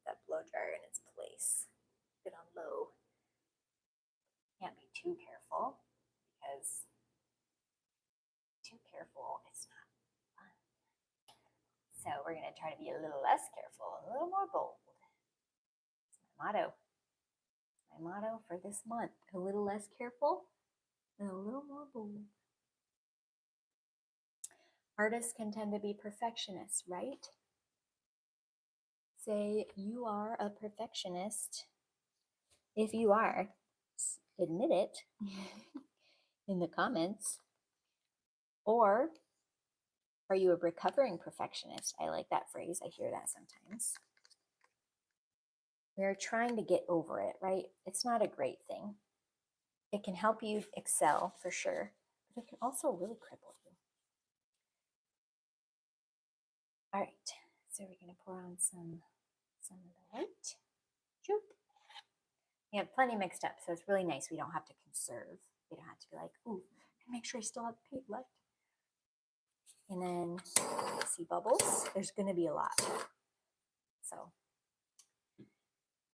in its place. Keep it on low. Can't be too careful because too careful it's not fun. So we're gonna try to be a little less careful, a little more bold. It's my motto. My motto for this month: a little less careful and a little more bold. Artists can tend to be perfectionists, right? Say you are a perfectionist. If you are, admit it in the comments. Or are you a recovering perfectionist? I like that phrase. I hear that sometimes. We're trying to get over it, right? It's not a great thing. It can help you excel for sure, but it can also really cripple you. All right, so we're gonna pour on some of the white. Choop. We have plenty mixed up, so it's really nice. We don't have to conserve. We don't have to be like, ooh, make sure I still have paint left. And then see bubbles. There's gonna be a lot. So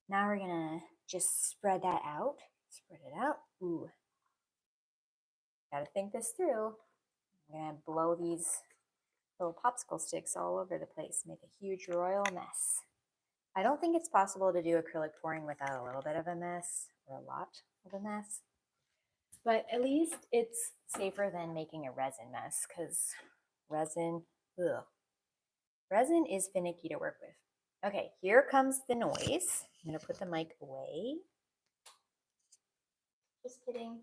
now we're gonna just spread that out. Spread it out. Ooh. Gotta think this through. I'm gonna blow these little popsicle sticks all over the place, make a huge royal mess. I don't think it's possible to do acrylic pouring without a little bit of a mess or a lot of a mess. But at least it's safer than making a resin mess because resin is finicky to work with. Okay, here comes the noise. I'm gonna put the mic away. Just kidding.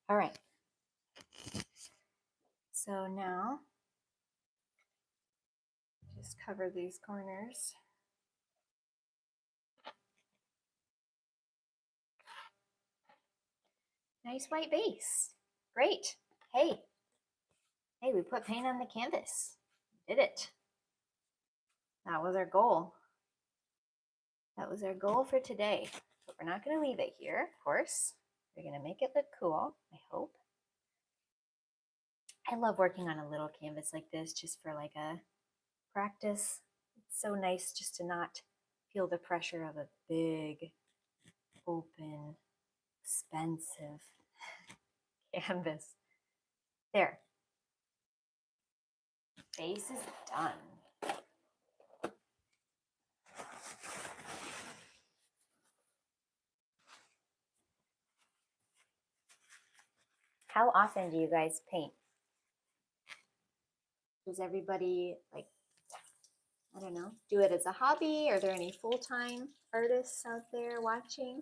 All right. So now, just cover these corners. Nice white base. Great. Hey, we put paint on the canvas. We did it. That was our goal. That was our goal for today. But we're not going to leave it here, of course. We're going to make it look cool, I hope. I love working on a little canvas like this just for like a practice. It's so nice just to not feel the pressure of a big, open, expensive canvas. There. Base is done. How often do you guys paint? Does everybody, like, I don't know, do it as a hobby? Are there any full-time artists out there watching?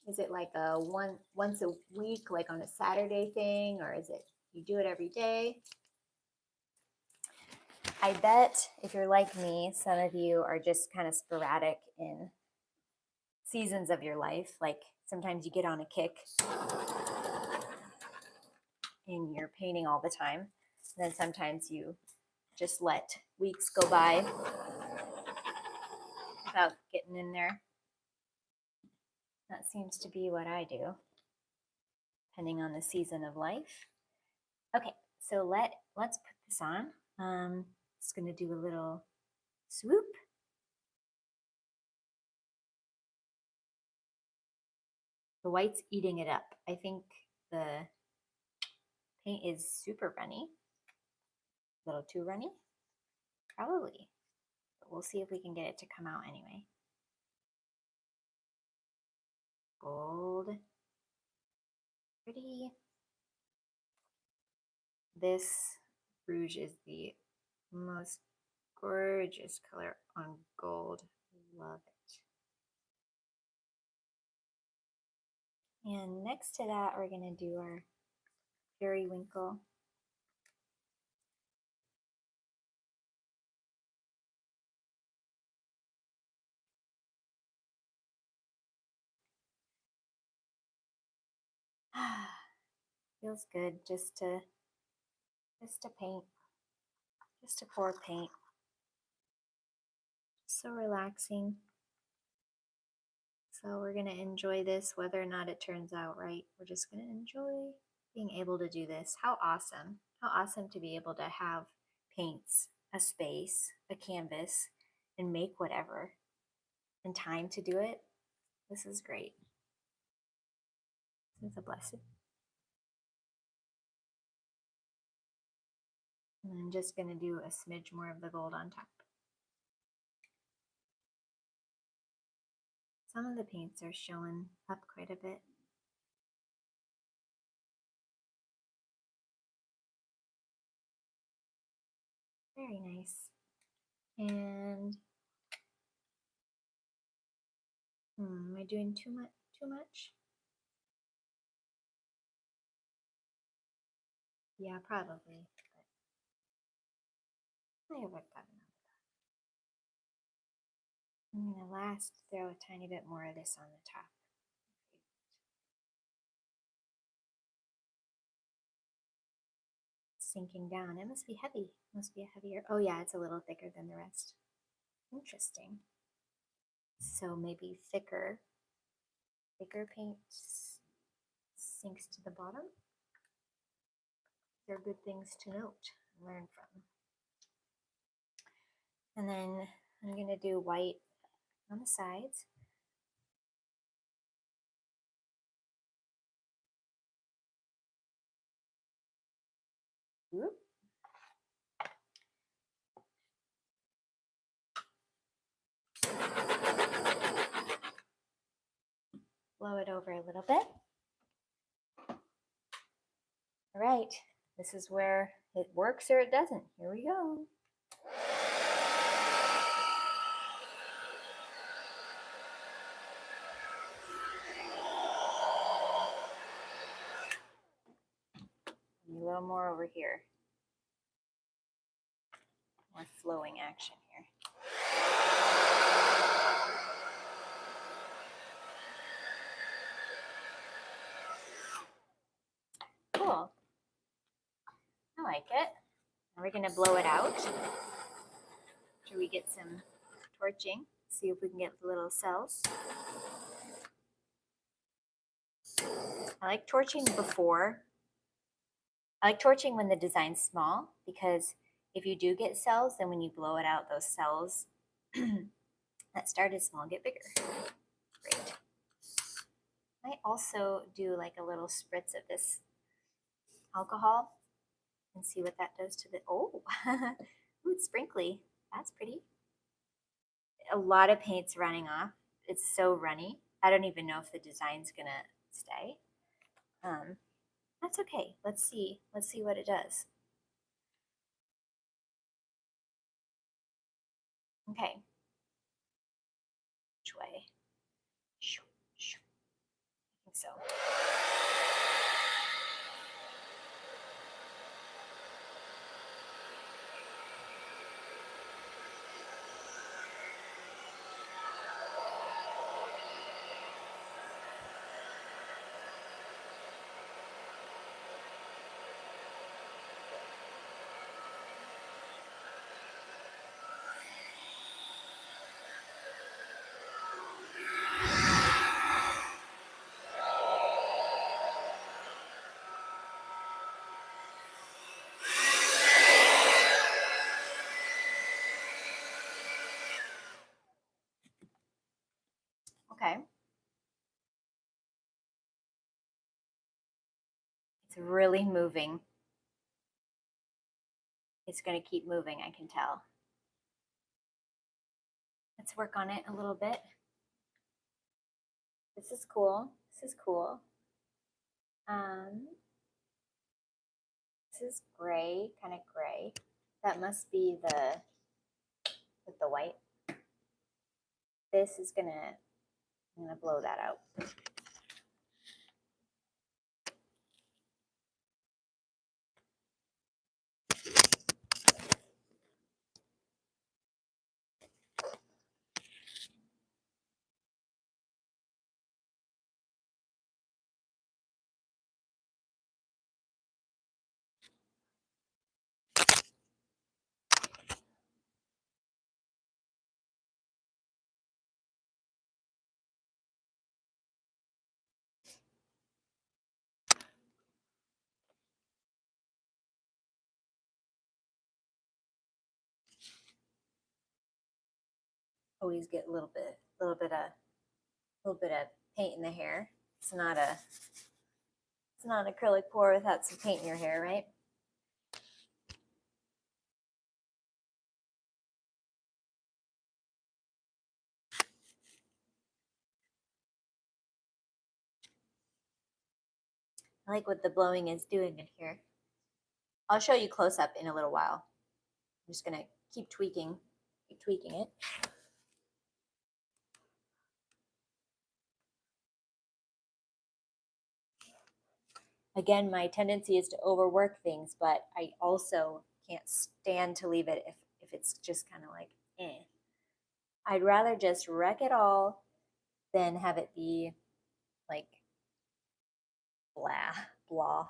Is it like a once a week, like on a Saturday thing, or is it you do it every day? I bet if you're like me, some of you are just kind of sporadic in seasons of your life. Like sometimes you get on a kick and you're painting all the time. And then sometimes you just let weeks go by without getting in there. That seems to be what I do, depending on the season of life. Okay, so let's put this on. Just gonna do a little swoop. The white's eating it up. I think the paint is super runny. A little too runny? Probably. But we'll see if we can get it to come out anyway. Gold. Pretty. This rouge is the most gorgeous color on gold. Love it. And next to that, we're going to do our periwinkle. Feels good just to paint, just to pour paint. So relaxing. So we're going to enjoy this whether or not it turns out right. We're just going to enjoy being able to do this. How awesome. How awesome to be able to have paints, a space, a canvas, and make whatever, and time to do it. This is great. This is a blessing. And I'm just going to do a smidge more of the gold on top. Some of the paints are showing up quite a bit. Very nice. And am I doing too much? Yeah, probably. But I have worked that enough. I'm going to last throw a tiny bit more of this on the top. Sinking down. It must be heavy. It must be a heavier. Oh yeah, it's a little thicker than the rest. Interesting. So maybe thicker paint sinks to the bottom. They're good things to note and learn from. And then I'm going to do white on the sides. Whoop. Blow it over a little bit. All right, this is where it works or it doesn't. Here we go. A little more over here. More flowing action here. Cool. I like it. Now we're going to blow it out. After we get some torching, see if we can get the little cells. I like torching before. I like torching when the design's small, because if you do get cells, then when you blow it out, those cells that started small get bigger. Great. I might also do like a little spritz of this alcohol and see what that does to the, oh, ooh, it's sprinkly. That's pretty. A lot of paint's running off. It's so runny. I don't even know if the design's gonna stay. That's okay. Let's see what it does. Okay. Which way? It's really moving. It's going to keep moving, I can tell. Let's work on it a little bit. This is cool. This is cool. This is gray, kind of gray. That must be with the white. This is I'm gonna blow that out. Always get a little bit of paint in the hair. It's not an acrylic pour without some paint in your hair, right? I like what the blowing is doing in here. I'll show you close up in a little while. I'm just gonna keep tweaking it. Again, my tendency is to overwork things, but I also can't stand to leave it if it's just kind of like, eh. I'd rather just wreck it all than have it be like blah, blah.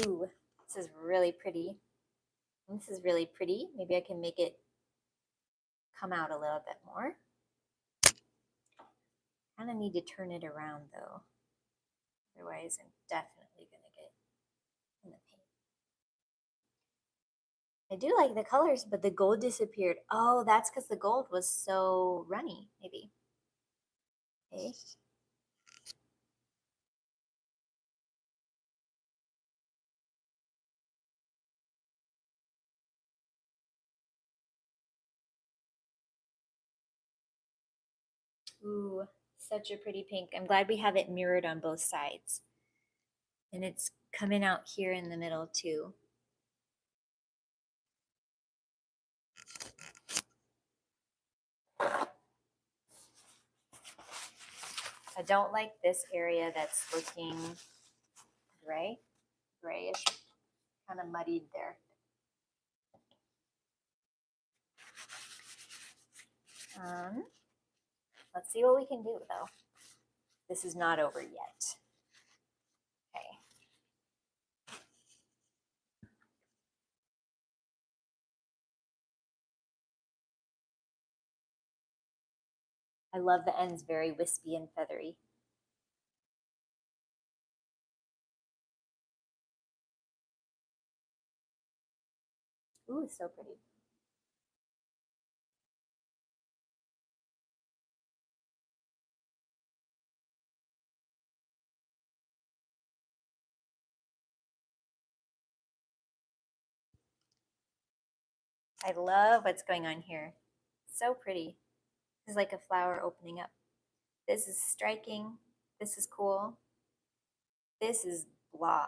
Ooh, this is really pretty. This is really pretty. Maybe I can make it come out a little bit more. Kind of need to turn it around though. Otherwise, I'm definitely going to get in the paint. I do like the colors, but the gold disappeared. Oh, that's because the gold was so runny, maybe. Okay. Ooh, such a pretty pink. I'm glad we have it mirrored on both sides. And it's coming out here in the middle too. I don't like this area that's looking grayish, kind of muddied there. Let's see what we can do though. This is not over yet. Okay. I love the ends very wispy and feathery. Ooh, so pretty. I love what's going on here. So pretty. This is like a flower opening up. This is striking. This is cool. This is blah.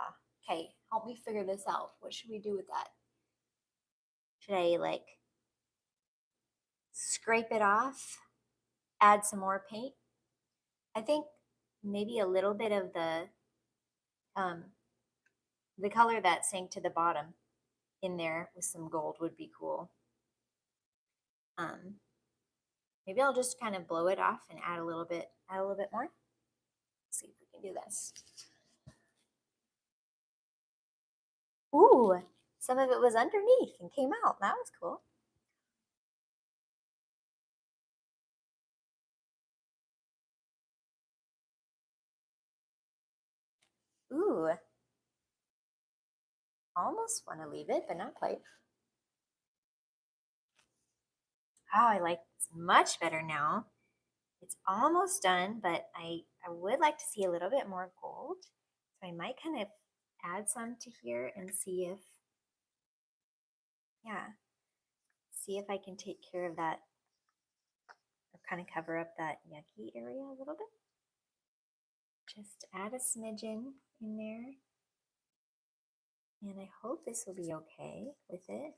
Okay, help me figure this out. What should we do with that? Should I like scrape it off? Add some more paint? I think maybe a little bit of the color that sank to the bottom in there with some gold would be cool. Maybe I'll just kind of blow it off and add a little bit more. Let's see if we can do this. Ooh, some of it was underneath and came out. That was cool. Ooh, almost want to leave it, but not quite. Oh, I like this much better now. It's almost done, but I would like to see a little bit more gold. So I might kind of add some to here and see if, yeah, see if I can take care of that or kind of cover up that yucky area a little bit. Just add a smidgen in there. And I hope this will be okay with it.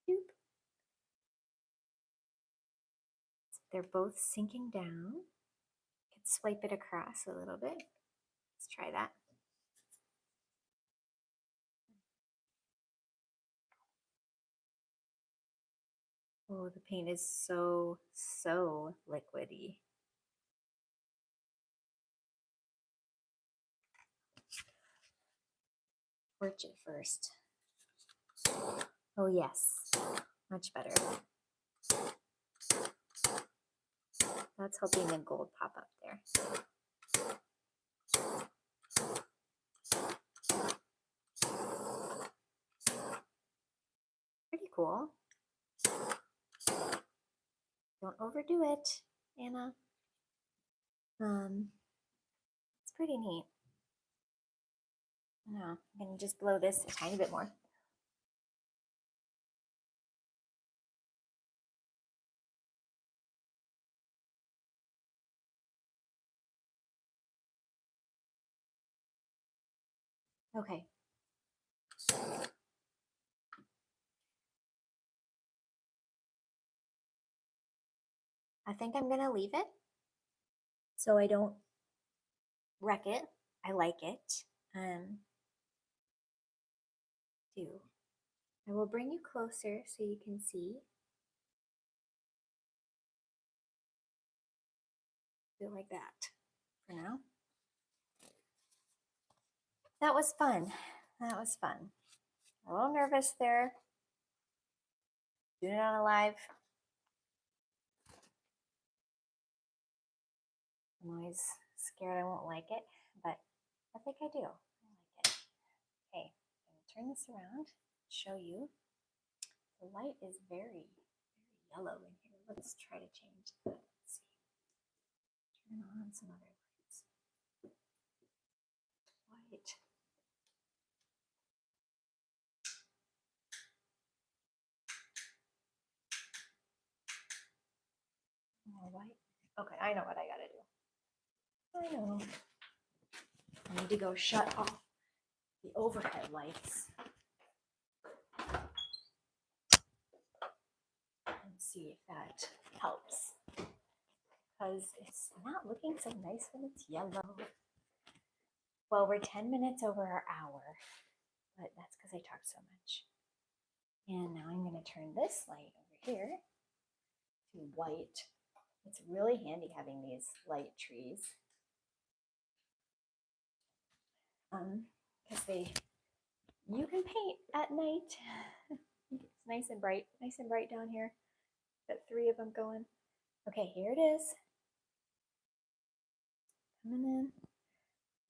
Doop. They're both sinking down. You can swipe it across a little bit. Let's try that. Oh, the paint is so liquidy. Torch it first. Oh yes, much better. That's helping the gold pop up there. Pretty cool. Don't overdo it, Anna. It's pretty neat. I know, I'm gonna just blow this a tiny bit more. Okay. I think I'm gonna leave it so I don't wreck it. I like it. I will bring you closer so you can see. Do it like that for now. That was fun. That was fun. A little nervous there. Doing it on a live. I'm always scared I won't like it, but I think I do. I like it. Okay, I'm going to turn this around, show you. The light is very yellow in here. Let's try to change that. Let's see. Turn on some other lights. White. More white. Okay, I know what I gotta do. I know. I need to go shut off the overhead lights and see if that helps. Because it's not looking so nice when it's yellow. Well, we're 10 minutes over our hour, but that's because I talked so much. And now I'm going to turn this light over here to white. It's really handy having these light trees. Because you can paint at night. It's nice and bright down here. Got 3 of them going. Okay, here it is. Coming in.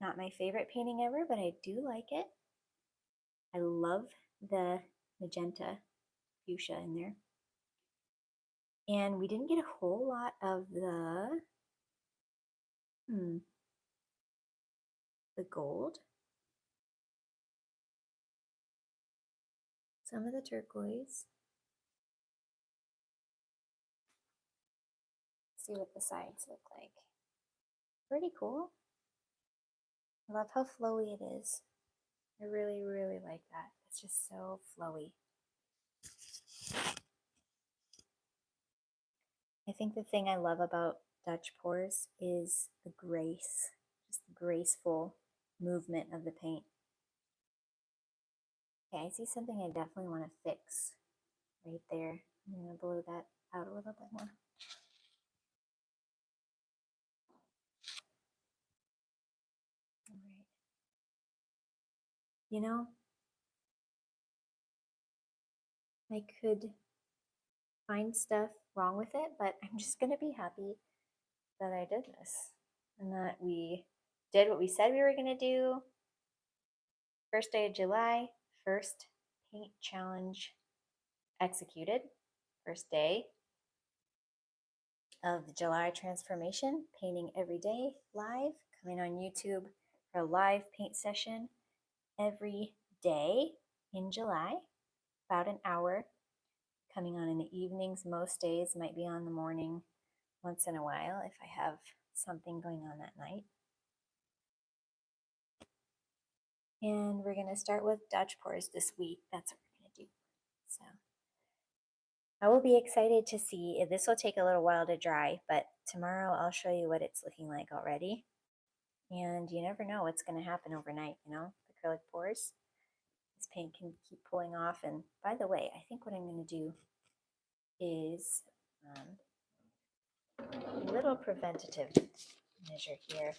Not my favorite painting ever, but I do like it. I love the magenta fuchsia in there. And we didn't get a whole lot of the gold. Some of the turquoise. See what the sides look like. Pretty cool. I love how flowy it is. I really like that. It's just so flowy. I think the thing I love about Dutch pours is the grace, just the graceful movement of the paint. Okay, I see something I definitely want to fix right there. I'm going to blow that out a little bit more. All right. You know, I could find stuff wrong with it, but I'm just going to be happy that I did this and that we did what we said we were going to do. First day of July, first paint challenge executed. First day of the July transformation, painting every day live, coming on YouTube for a live paint session every day in July, about an hour, coming on in the evenings. Most days might be on the morning once in a while if I have something going on that night. And we're going to start with Dutch pours this week. That's what we're going to do. So I will be excited to see. This will take a little while to dry, but tomorrow I'll show you what it's looking like already. And you never know what's going to happen overnight, you know, acrylic pours. This paint can keep pulling off. And by the way, I think what I'm going to do is a little preventative measure here.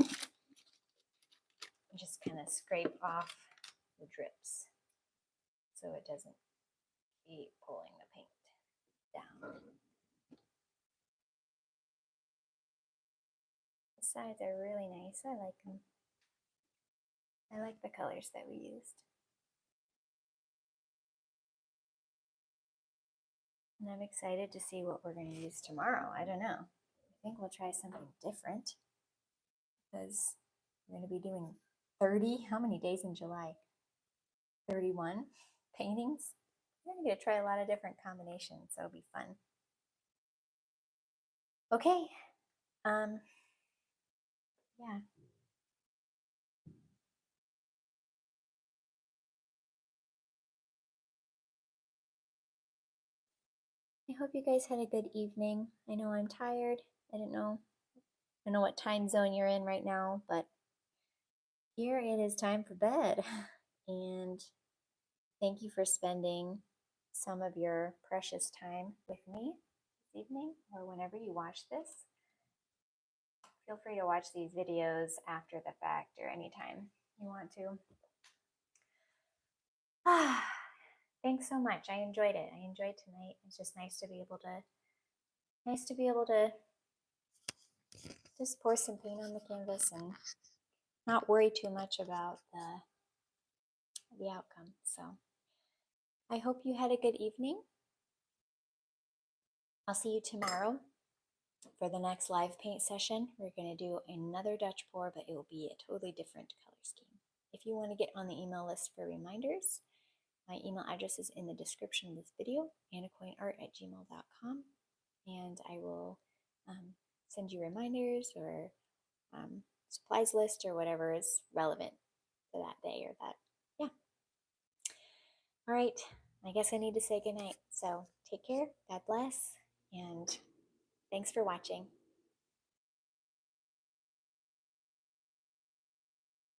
Just kind of scrape off the drips so it doesn't keep pulling the paint down. The sides are really nice. I like them. I like the colors that we used. And I'm excited to see what we're going to use tomorrow. I don't know. I think we'll try something different because we're going to be doing 30, how many days in July? 31 paintings. We're going to get to try a lot of different combinations. So it'll be fun. Okay. Yeah. I hope you guys had a good evening. I know I'm tired. I don't know what time zone you're in right now, but here it is time for bed. And thank you for spending some of your precious time with me this evening or whenever you watch this. Feel free to watch these videos after the fact or anytime you want to. Thanks so much. I enjoyed it. I enjoyed tonight. It's just nice to be able to just pour some paint on the canvas and not worry too much about the outcome. So I hope you had a good evening. I'll see you tomorrow for the next live paint session. We're going to do another Dutch pour, but it will be a totally different color scheme. If you want to get on the email list for reminders, my email address is in the description of this video, AnnaKoehnArt@gmail.com, and I will send you reminders or supplies list or whatever is relevant for that day or that. Yeah. All right. I guess I need to say goodnight. So take care. God bless. And thanks for watching.